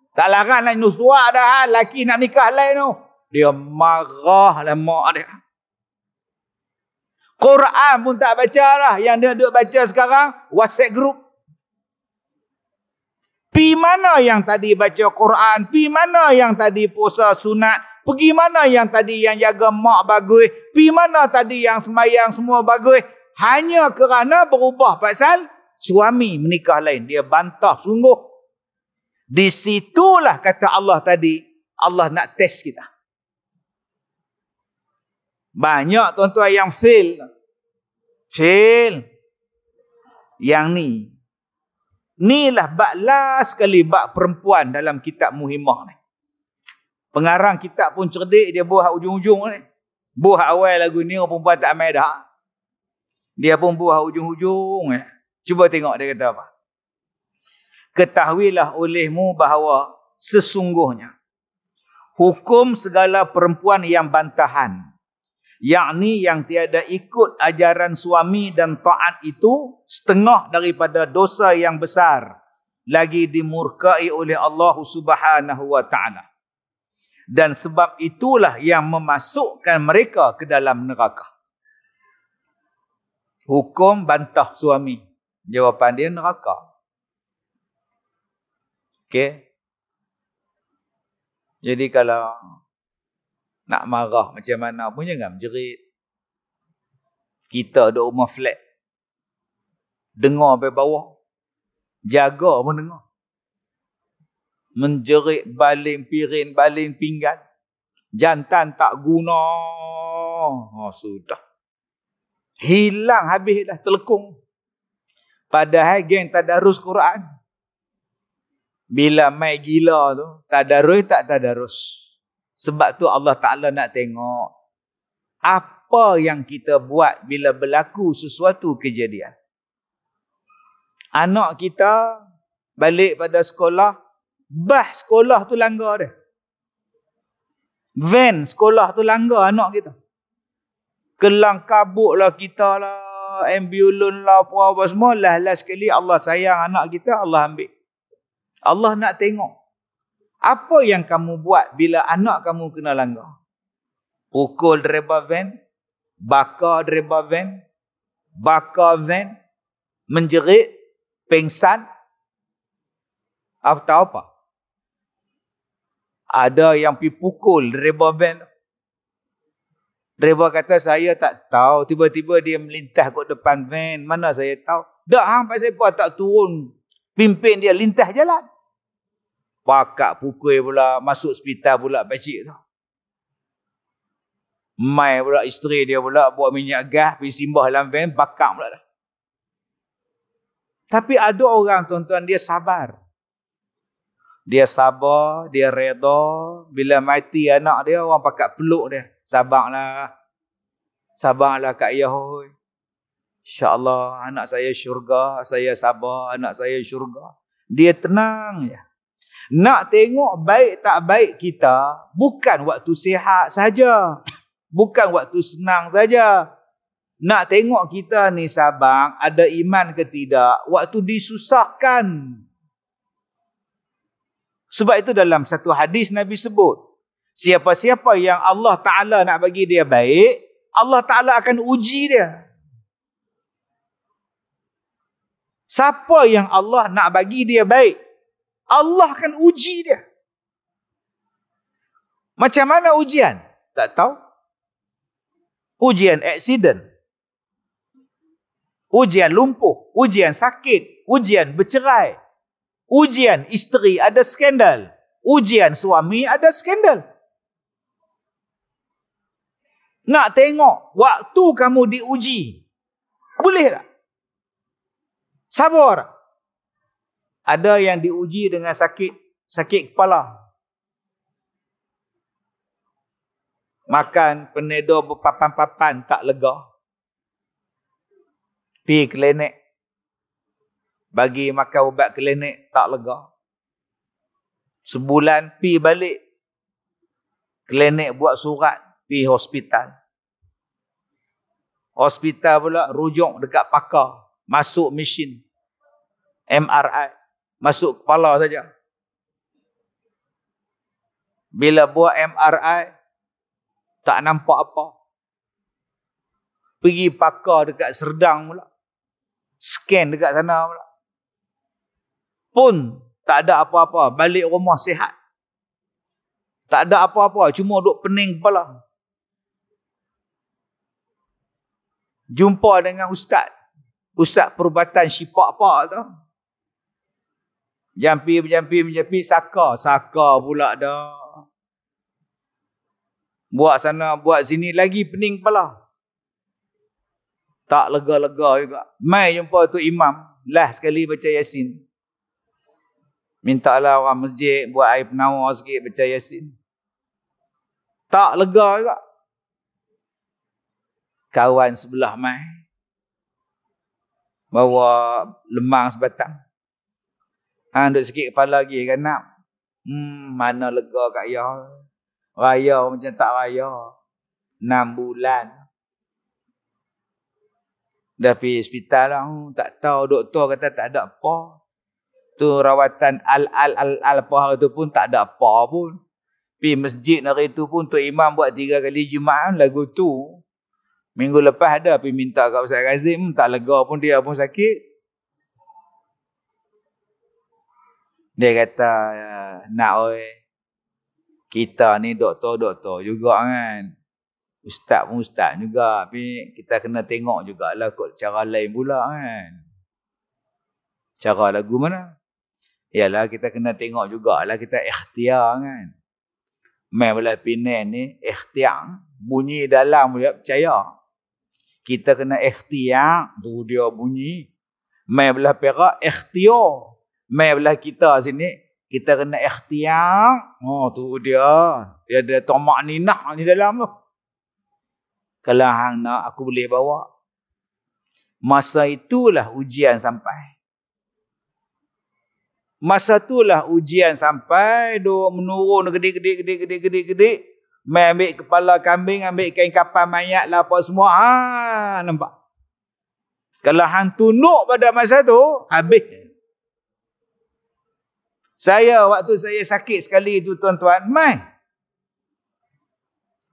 Tak larang nak nusua dah. Laki nak nikah lain tu. Dia marah lah mak dia. Quran pun tak baca lah. Yang dia duk baca sekarang, WhatsApp group. Pi mana yang tadi baca Quran? Pi mana yang tadi puasa sunat? Pergi mana yang tadi yang jaga mak bagus? Pi mana tadi yang semayang semua bagus? Hanya kerana berubah pasal suami menikah lain. Dia bantah sungguh. Di situlah kata Allah tadi, Allah nak test kita. Banyak tuan-tuan yang fail. Yang ni. Inilah bab last sekali bab perempuan dalam kitab Muhimmah ni. Pengarang kitab pun cerdik, dia buah ujung-ujung ni. Buah awal lagu ni orang perempuan tak main dah. Dia pun buah ujung-ujung ni. Cuba tengok dia kata apa. Ketahuilah olehmu bahawa sesungguhnya hukum segala perempuan yang bantahan, yakni yang tiada ikut ajaran suami dan taat itu setengah daripada dosa yang besar, lagi dimurkai oleh Allah Subhanahu wa taala. Dan sebab itulah yang memasukkan mereka ke dalam neraka. Hukum bantah suami. Jawapan dia neraka. Okey. Jadi kalau nak marah macam mana pun jangan menjerit. Kita duduk rumah flat. Dengar sampai bawah. Jaga pun dengar. Menjerit baling piring, baling pinggan. Jantan tak guna. Oh, sudah. Hilang habis dah telekung. Padahal geng tadarus Quran. Bila mai gila tu, tadarus tak tadarus. Sebab tu Allah Ta'ala nak tengok apa yang kita buat bila berlaku sesuatu kejadian. Anak kita balik pada sekolah, bas sekolah tu langgar dia. Van sekolah tu langgar anak kita. Kelang kabut lah kita lah, ambulans lah, apa semua. Last sekali Allah sayang anak kita, Allah ambil. Allah nak tengok. Apa yang kamu buat bila anak kamu kena langgar? Pukul driver van, bakar driver van, bakar van, menjerit, pengsan, atau apa? Ada yang pergi pukul driver van. Driver kata, saya tak tahu. Tiba-tiba dia melintas ke depan van. Mana saya tahu? Dak hang pasal apa tak turun? Pimpin dia lintas jalan. Pakak pukul pula, masuk hospital pula pakcik tu. Mai pula isteri dia pula bawa minyak gas, pergi simbah dalam van, bakar pula dah. Tapi ada orang tuan-tuan, dia sabar. Dia sabar, dia reda. Bila mati anak dia, orang pakat peluk dia. Sabarlah. Sabarlah Kak Yahoy. InsyaAllah anak saya syurga, saya sabar, anak saya syurga. Dia tenang je. Nak tengok baik tak baik kita, bukan waktu sihat saja. Bukan waktu senang saja. Nak tengok kita ni sabar, ada iman ke tidak, waktu disusahkan. Sebab itu dalam satu hadis Nabi sebut, siapa-siapa yang Allah Ta'ala nak bagi dia baik, Allah Ta'ala akan uji dia. Siapa yang Allah nak bagi dia baik, Allah akan uji dia. Macam mana ujian? Tak tahu. Ujian aksiden. ujian lumpuh, ujian sakit, ujian bercerai, ujian isteri ada skandal, ujian suami ada skandal. Nak tengok waktu kamu diuji, boleh tak? Sabar tak? Ada yang diuji dengan sakit kepala. Makan penedor berpapan-papan tak lega. Pergi klinik. Bagi makan ubat klinik tak lega. Sebulan pergi balik. Klinik buat surat pergi hospital. Hospital pula rujuk dekat pakar. Masuk mesin. MRI. Masuk kepala saja. Bila buat MRI, tak nampak apa. Pergi pakar dekat Serdang pula. Scan dekat sana pula. Pun tak ada apa-apa. Balik rumah sihat. Tak ada apa-apa. Cuma duk pening kepala. Jumpa dengan ustaz. Ustaz perubatan syipak tu. Jampi. Saka pula dah. Buat sana, buat sini lagi pening kepala. Tak lega-lega juga. Mai jumpa tu imam. Last sekali baca Yasin. Mintalah orang masjid buat air penawar sikit baca Yasin. Tak lega juga. Kawan sebelah mai. Bawa lemang sebatang. Duk sikit kepala lagi kan nak. Mana lega kat ya. Raya macam tak raya. 6 bulan. Dah pergi hospital lah. Tak tahu doktor kata tak ada apa. Tu rawatan al apa hari tu pun tak ada apa pun. Pergi masjid hari tu pun Tok Imam buat 3 kali Jumaat lagu tu. Minggu lepas ada pergi minta kat Ustaz Kazim. Tak lega pun dia pun sakit. Dia kata, nak oi. Kita ni doktor-doktor juga kan. Ustaz pun ustaz juga. Tapi kita kena tengok jugalah kot cara lain pula kan. Cara lagu mana? Yalah kita kena tengok jugalah kita ikhtiar kan. Main belah Penang ni ikhtiar. Bunyi dalam dia percaya. Kita kena ikhtiar. Tu dia bunyi. Main belah Perak ikhtiar. Main belah kita sini. Kita kena ikhtiar. Oh tu dia. Dia ada tomak ninah ni dalam tu. Kalau hang nak aku boleh bawa. Masa itulah ujian sampai. Masa itulah ujian sampai. Duk menurun gede. Main ambil kepala kambing. Ambil kain kapal mayat lah apa semua. Nampak. Kalau hang tunduk pada masa tu. Habis. Saya waktu saya sakit sekali tu tuan-tuan, mai.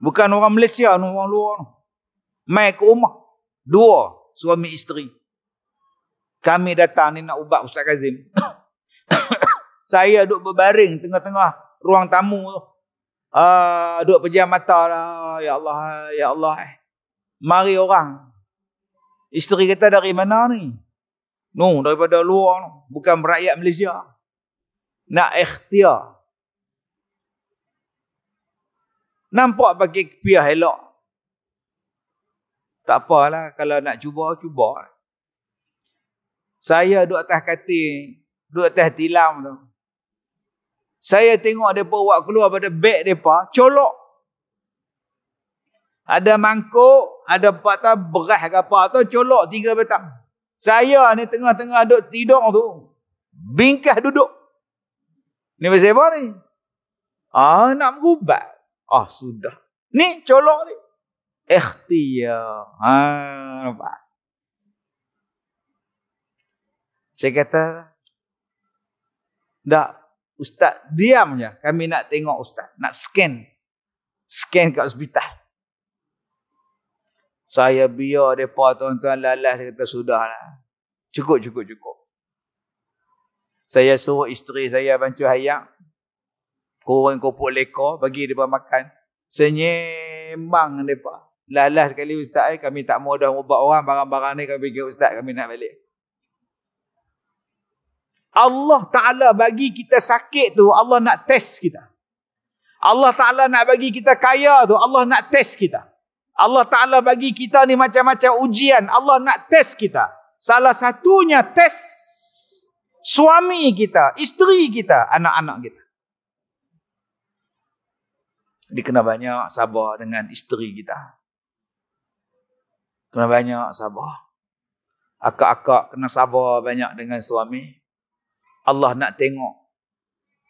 Bukan orang Malaysia, orang luar. Mai ke rumah. 2 suami isteri. Kami datang ni nak ubat Ustaz Kazim. Saya duduk berbaring tengah-tengah ruang tamu tu. Duduk pejam mata lah. Ya Allah. Mari orang. Isteri kata dari mana ni? Daripada luar. Bukan rakyat Malaysia. Nak ikhtiar. Nampak pakai kepiah elok. Tak apalah. Kalau nak cuba. Saya duduk atas katil. Duduk atas tilam tu. Saya tengok mereka buat keluar pada beg mereka. Colok. Ada mangkuk. Ada patah beras ke apa tu. Colok 3 batang. Saya ni tengah-tengah duduk tidur tu. Bingkah duduk. Ni pasal apa ni? Nak berubat. Sudah. Ni colok ni. Ikhtiar. Nampak. Saya kata, dah ustaz diam je. Kami nak tengok ustaz. Nak scan. Scan kat hospital. Saya biar mereka tuan-tuan lalas. Saya kata, sudahlah. Cukup. Saya suruh isteri saya bancu hayang. Korang kopok leka. Bagi mereka makan. Senyembang mereka. Last sekali ustaz, kami tak mau dah ubat orang, barang-barang ni kami pergi ustaz, kami nak balik. Allah Ta'ala bagi kita sakit tu, Allah nak test kita. Allah Ta'ala nak bagi kita kaya tu, Allah nak test kita. Allah Ta'ala bagi kita ni macam-macam ujian, Allah nak test kita. Salah satunya test suami kita, isteri kita, anak-anak kita. Dia kena banyak sabar dengan isteri kita. Kena banyak sabar. Akak-akak kena sabar banyak dengan suami. Allah nak tengok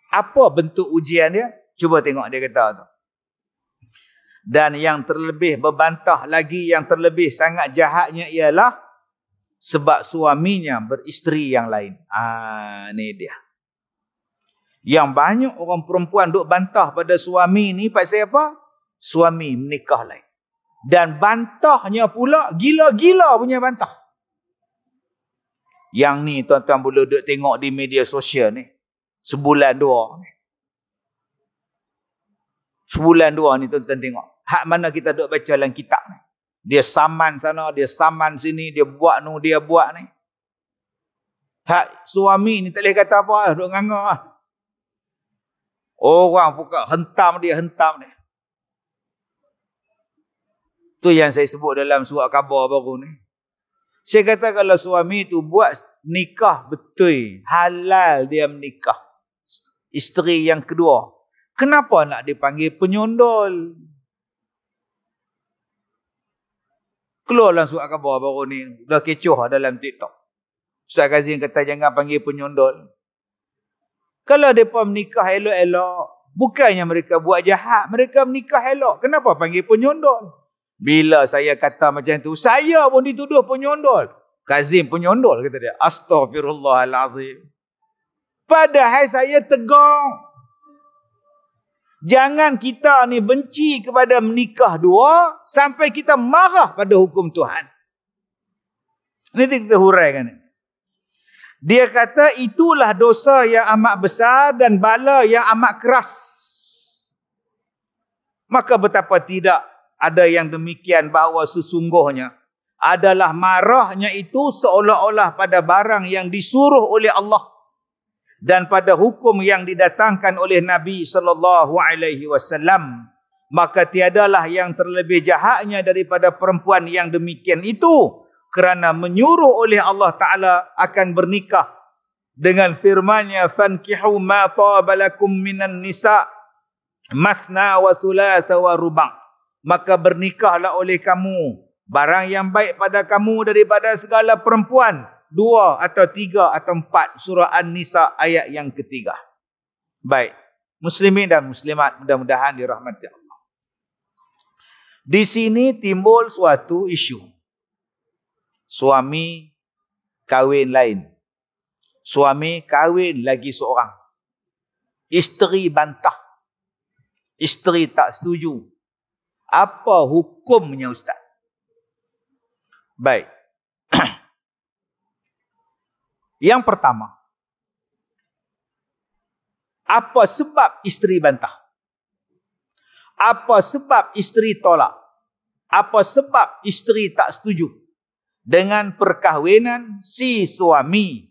apa bentuk ujian dia. Cuba tengok dia kata tu. Dan yang terlebih berbantah lagi, yang terlebih sangat jahatnya ialah sebab suaminya beristeri yang lain. Ni dia. Yang banyak orang perempuan duk bantah pada suami ni pasal apa? Suami menikah lain. Dan bantahnya pula gila-gila punya bantah. Yang ni tuan-tuan boleh duk tengok di media sosial ni. Sebulan dua ni. Sebulan dua ni tuan-tuan tengok. Hak mana kita duk baca dalam kitab ni. Dia saman sana, dia saman sini, dia buat nu, dia buat ni. Hak suami ni tak boleh kata apa lah, duk nganga lah. Orang pukul hentam dia. Tu yang saya sebut dalam surat khabar baru ni. Saya kata kalau suami tu buat nikah betul, halal dia menikah. Isteri yang kedua. Kenapa nak dipanggil penyondol? Keluar dalam surat khabar baru ni. Dah kecoh dalam TikTok. Ustaz Kazim kata jangan panggil penyondol. Kalau mereka menikah elok-elok, bukannya mereka buat jahat, mereka menikah elok. Kenapa panggil penyondol? Bila saya kata macam tu, saya pun dituduh penyondol. Kazim penyondol, kata dia. Astaghfirullahalazim. Padahal saya tegang. Jangan kita ni benci kepada menikah dua, sampai kita marah pada hukum Tuhan. Ini kita huraikan. Dia kata itulah dosa yang amat besar dan bala yang amat keras. Maka betapa tidak ada yang demikian bahawa sesungguhnya adalah marahnya itu seolah-olah pada barang yang disuruh oleh Allah dan pada hukum yang didatangkan oleh Nabi SAW. Maka tiadalah yang terlebih jahatnya daripada perempuan yang demikian itu, kerana menyuruh oleh Allah Ta'ala akan bernikah dengan firman-Nya fankihu ma tabalakum minan nisa masna wa thulatha wa ruba'. Maka bernikahlah oleh kamu barang yang baik pada kamu daripada segala perempuan, 2 atau 3 atau 4. Surah An-Nisa ayat yang ketiga. Baik, muslimin dan muslimat mudah-mudahan dirahmati Allah. Di sini timbul suatu isu. Suami kahwin lain. Suami kahwin lagi seorang. Isteri bantah. Isteri tak setuju. Apa hukumnya Ustaz? Baik. Yang pertama. Apa sebab isteri bantah? Apa sebab isteri tolak? Apa sebab isteri tak setuju dengan perkahwinan si suami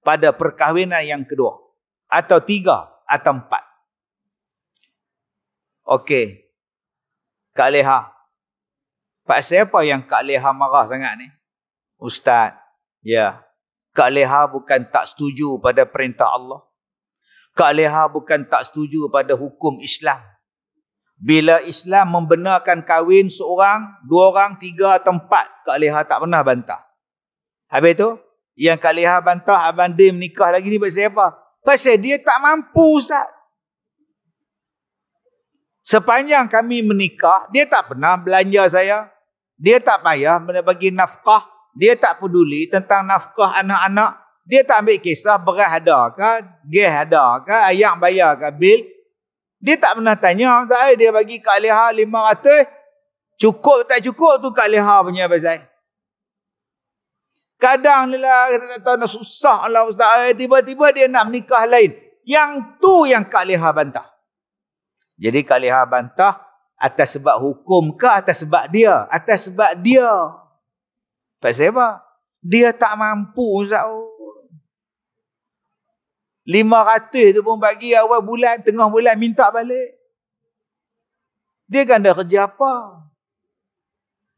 pada perkahwinan yang kedua atau 3 atau 4? Okey. Kak Leha. Pak siapa yang Kak Leha marah sangat ni? Ustaz. Ya. Kak Leha bukan tak setuju pada perintah Allah. Kak Leha bukan tak setuju pada hukum Islam. Bila Islam membenarkan kahwin seorang, 2 orang, 3 atau 4, Kak Leha tak pernah bantah. Habis tu, yang Kak Leha bantah Abang Dim nikah lagi ni pasal apa? Pasal dia tak mampu, Ustaz. Sepanjang kami menikah, dia tak pernah belanja saya. Dia tak payah bagi nafkah. Dia tak peduli tentang nafkah anak-anak. Dia tak ambil kisah beras ada ke, gas ada ke, ayak bayar ke, bil. Dia tak pernah tanya, dia bagi Kak Leha 500, cukup tak cukup tu Kak Leha punya pasal. Kadang lah, tak tahu nak susah lah Ustaz. Tiba-tiba dia nak menikah lain. Yang tu yang Kak Leha bantah. Jadi Kak Leha bantah Atas sebab hukum ke atas sebab dia? Atas sebab dia. Pasal apa? Dia tak mampu, Ustaz. 500 tu pun bagi awal bulan, tengah bulan minta balik. Dia kan dah kerja apa?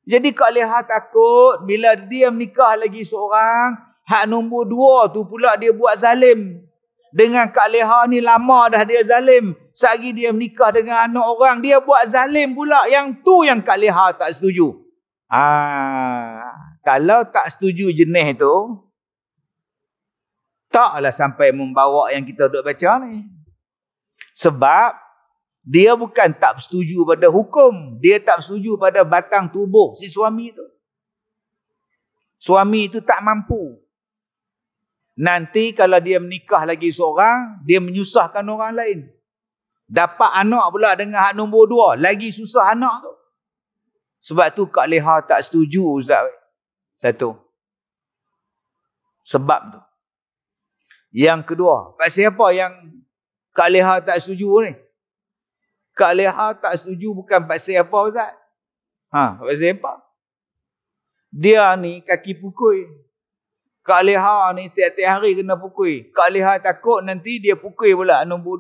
Jadi Kak Leha takut bila dia menikah lagi seorang, hak nombor 2 tu pula dia buat zalim. Dengan Kak Leha ni lama dah dia zalim. Sehari dia menikah dengan anak orang, dia buat zalim pula. Yang tu yang Kak Leha tak setuju. Kalau tak setuju jenis tu, taklah sampai membawa yang kita duk baca ni. Sebab dia bukan tak setuju pada hukum. Dia tak setuju pada batang tubuh si suami tu. Suami itu tak mampu. Nanti kalau dia menikah lagi seorang, dia menyusahkan orang lain. Dapat anak pula dengan hak nombor 2. Lagi susah anak tu. Sebab tu Kak Leha tak setuju, Ustaz. Satu. Sebab tu. Yang kedua, pasal apa yang Kak Leha tak setuju ni? Kak Leha tak setuju bukan pasal apa, Ustaz? Pasal apa? Dia ni kaki pukul. Kak Leha ni tiap-tiap hari kena pukul. Kak Leha takut nanti dia pukul pula nombor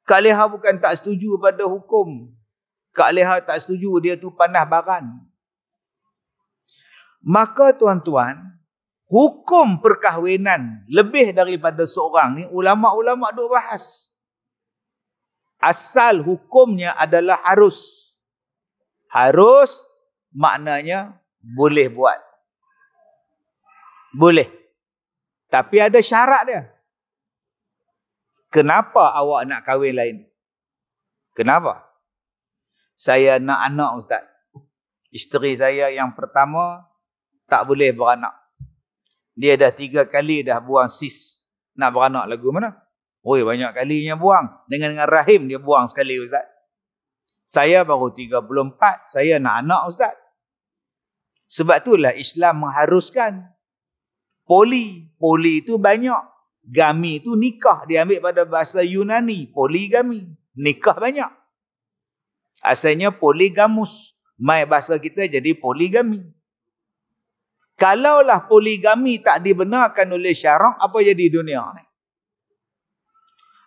2. Kak Leha bukan tak setuju pada hukum. Kak Leha tak setuju dia tu panah baran. Maka tuan-tuan, hukum perkahwinan lebih daripada seorang ni ulama-ulama duk bahas. Asal hukumnya adalah harus. Harus maknanya boleh buat. Boleh. Tapi ada syarat dia. Kenapa awak nak kahwin lain? Kenapa? Saya nak anak, Ustaz. Isteri saya yang pertama tak boleh beranak. Dia dah 3 kali dah buang sis. Nak beranak lagu mana? Banyak kalinya buang. Dengan rahim dia buang sekali, Ustaz. Saya baru 34. Saya nak anak, Ustaz. Sebab itulah Islam mengharuskan poli. Poli itu banyak. Gami itu nikah. Dia ambil pada bahasa Yunani. Poligami. Nikah banyak. Asalnya poligamus. Mai bahasa kita jadi poligami. Kalaulah poligami tak dibenarkan oleh syarak, apa jadi dunia ni?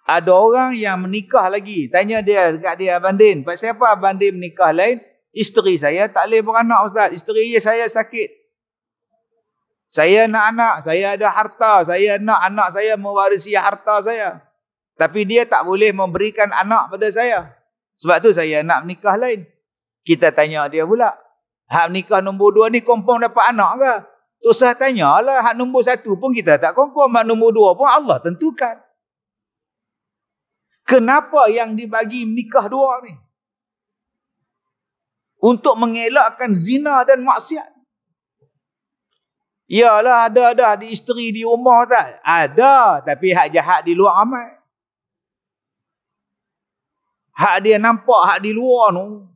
Ada orang yang menikah lagi. Tanya dia dekat dia, Abang Din. Pasal apa Abang Din menikah lain? Isteri saya tak boleh beranak, Ustaz. Isteri saya sakit. Saya nak anak. Saya ada harta. Saya nak anak saya mewarisi harta saya. Tapi dia tak boleh memberikan anak pada saya. Sebab tu saya nak menikah lain. Kita tanya dia pula. Hak menikah nombor 2 ni confirm dapat anak ke? Tu saya tanyalah. Hak nombor 1 pun kita tak confirm. Hak nombor 2 pun Allah tentukan. Kenapa yang dibagi menikah 2 ni? Untuk mengelakkan zina dan maksiat. Yalah, ada di isteri di rumah, tak? Ada, tapi hak jahat di luar ramai. Hak dia nampak hak di luar tu.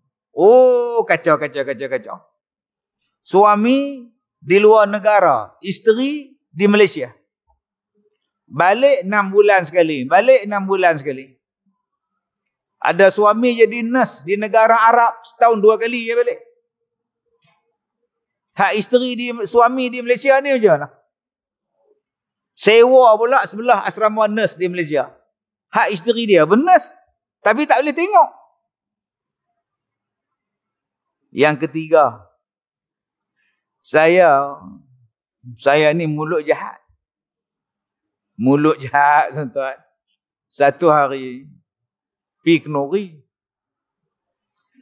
Kacau. Suami di luar negara, isteri di Malaysia. Balik 6 bulan sekali. Ada suami jadi nurse di negara Arab, setahun 2 kali dia balik. Hak isteri suami di Malaysia ni macam mana? Sewa pula sebelah asrama nurse di Malaysia. Hak isteri dia bernurse, tapi tak boleh tengok. Yang ketiga, saya ni mulut jahat. Mulut jahat, tuan-tuan. Satu hari pi kenuri.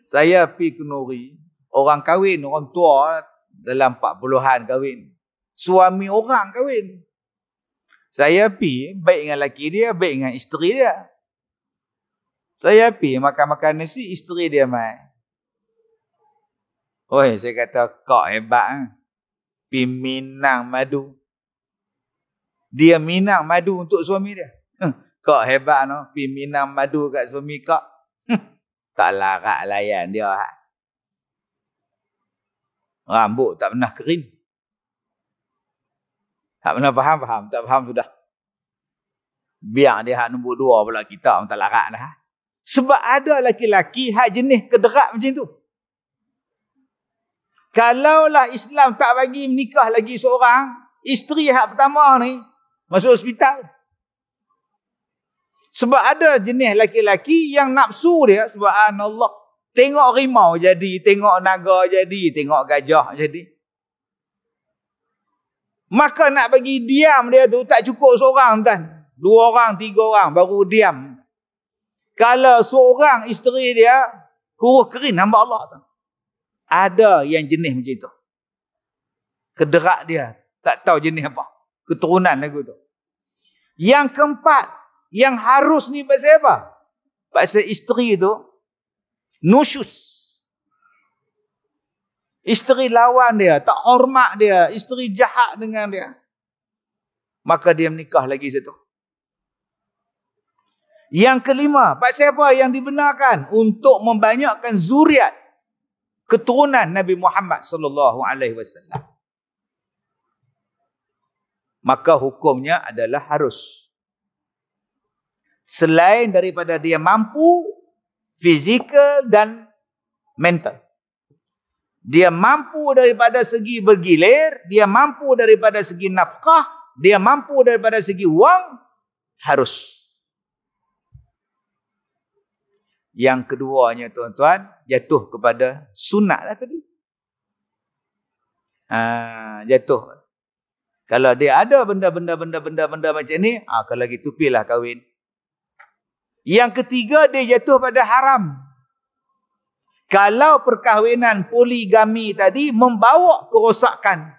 Saya pi kenuri. Orang kahwin, orang tua dalam 40-an kahwin. Suami orang kahwin. Saya pi baik dengan laki dia, baik dengan isteri dia. Saya pi makan-makan nasi, isteri dia mai. Saya kata, kau hebat. Pi minang madu. Dia minang madu untuk suami dia. Kau hebat no, pi minang madu kat suami kau. Tak larat layan dia. Rambut tak pernah kering. Tak pernah faham. Tak faham sudah. Biar dia hak nombor 2 pula kita tak larat dah. Sebab ada laki-laki hak jenis kederat macam tu. Kalaulah Islam tak bagi menikah lagi seorang, isteri hak pertama ni masuk hospital. Sebab ada jenis laki-laki yang nafsu dia, subhanallah, tengok rimau jadi, tengok naga jadi, tengok gajah jadi. Maka nak bagi diam dia tu tak cukup seorang, tuan. 2 orang, 3 orang baru diam. Kalau seorang isteri dia kurus kering, hamba Allah tu. Ada yang jenis macam itu. Kederat dia, tak tahu jenis apa. Keturunan lagu tu. Yang keempat, yang harus ni pasal apa? Pasal isteri tu nusyus. Isteri lawan dia, tak hormat dia, isteri jahat dengan dia. Maka dia menikah lagi satu. Yang kelima, pasal apa yang dibenarkan? Untuk membanyakkan zuriat keturunan Nabi Muhammad sallallahu alaihi wasallam. Maka hukumnya adalah harus. Selain daripada dia mampu fizikal dan mental. Dia mampu daripada segi bergilir, dia mampu daripada segi nafkah, dia mampu daripada segi wang, harus. Yang keduanya tuan-tuan, jatuh kepada sunat lah tadi. Jatuh. Kalau dia ada benda-benda macam ni, kalau gitu pilih kahwin. Yang ketiga, dia jatuh pada haram. Kalau perkahwinan poligami tadi membawa kerosakan,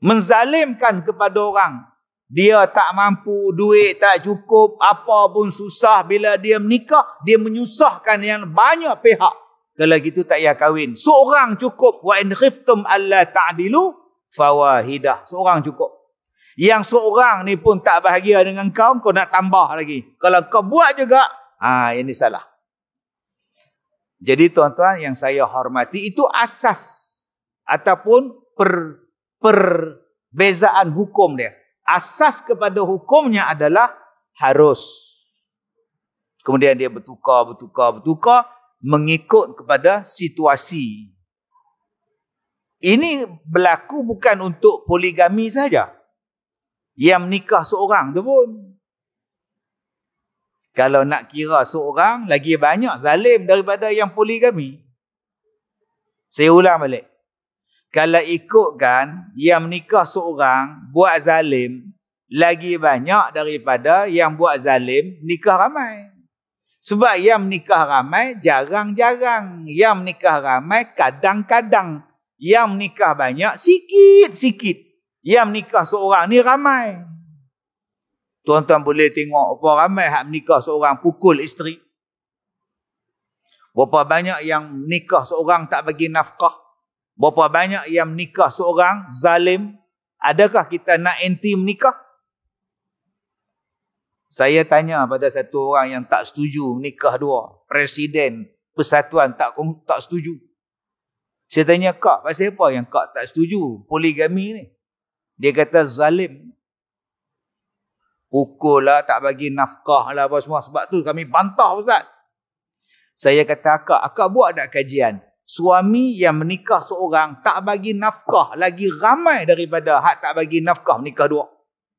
menzalimkan kepada orang, dia tak mampu, duit tak cukup, apa pun susah. Bila dia menikah, dia menyusahkan yang banyak pihak. Kalau gitu tak payah kahwin. Seorang cukup. Wa in khiftum alla ta'dilu fawahidah. Seorang cukup. Yang seorang ni pun tak bahagia dengan kau, kau nak tambah lagi. Kalau kau buat juga, ini salah. Jadi tuan-tuan yang saya hormati, itu asas ataupun perbezaan hukum dia. Asas kepada hukumnya adalah harus. Kemudian dia bertukar mengikut kepada situasi. Ini berlaku bukan untuk poligami saja. Yang menikah seorang tu pun. Kalau nak kira seorang, lagi banyak zalim daripada yang poligami. Saya ulang balik. Kalau ikutkan yang menikah seorang buat zalim, lagi banyak daripada yang buat zalim nikah ramai. Sebab yang menikah ramai jarang-jarang. Yang menikah ramai kadang-kadang. Yang menikah banyak sikit-sikit. Yang menikah seorang ni ramai. Tuan-tuan boleh tengok berapa ramai hak menikah seorang pukul isteri. Berapa banyak yang menikah seorang tak bagi nafkah. Berapa banyak yang menikah seorang zalim. Adakah kita nak anti menikah? Saya tanya pada satu orang yang tak setuju menikah dua. Presiden Persatuan tak setuju. Saya tanya, Kak, pasal apa yang Kak tak setuju poligami ni? Dia kata zalim. Pukul lah, tak bagi nafkah lah apa semua. Sebab tu kami bantah, Ustaz. Saya kata, Akak buat tak kajian? Suami yang menikah seorang tak bagi nafkah lagi ramai daripada hak tak bagi nafkah menikah dua.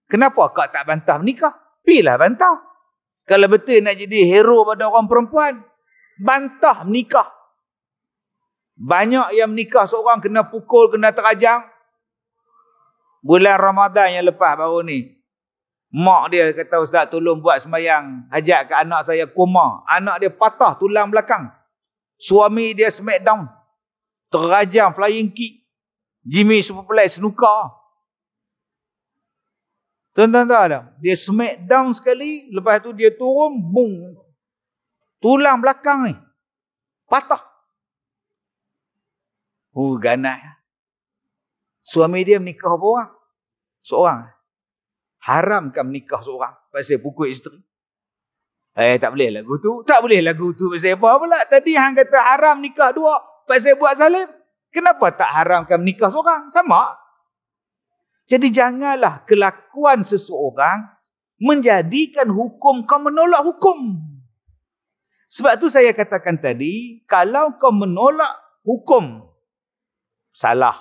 Kenapa Kak tak bantah menikah? Pilah bantah. Kalau betul nak jadi hero pada orang perempuan, bantah menikah. Banyak yang menikah seorang kena pukul, kena terajang. Bulan Ramadan yang lepas baru ni, mak dia kata, Ustaz tolong buat sembahyang hajat ke anak saya koma. Anak dia patah tulang belakang. Suami dia smackdown. Terajam flying kick. Jimmy Superplay snooker. Tuan-tuan tahu tak? Dia smackdown sekali. Lepas tu dia turun. Boom. Tulang belakang ni patah. Ganas. Suami dia menikah berapa orang? Seorang. Haramkan menikah seorang pasal pukul isteri. Tak boleh lagu tu. Tak boleh lagu tu pasal apa pula? Tadi hang kata haram nikah dua pasal buat zalim. Kenapa tak haramkan menikah seorang? Sama. Jadi janganlah kelakuan seseorang menjadikan hukum kau menolak hukum. Sebab tu saya katakan tadi, kalau kau menolak hukum, salah.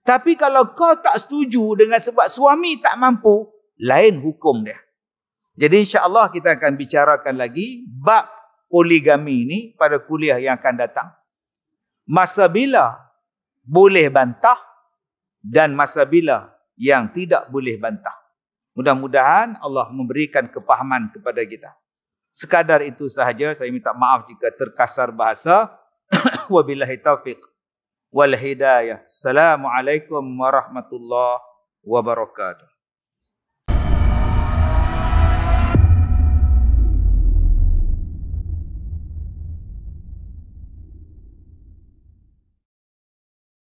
Tapi kalau kau tak setuju dengan sebab suami tak mampu, lain hukum dia. Jadi insya-Allah kita akan bicarakan lagi bab poligami ini pada kuliah yang akan datang. Masa bila boleh bantah dan masa bila yang tidak boleh bantah. Mudah-mudahan Allah memberikan kepahaman kepada kita. Sekadar itu sahaja, saya minta maaf jika terkasar bahasa. Wabillahi taufiq wal hidayah. Assalamualaikum warahmatullahi wabarakatuh.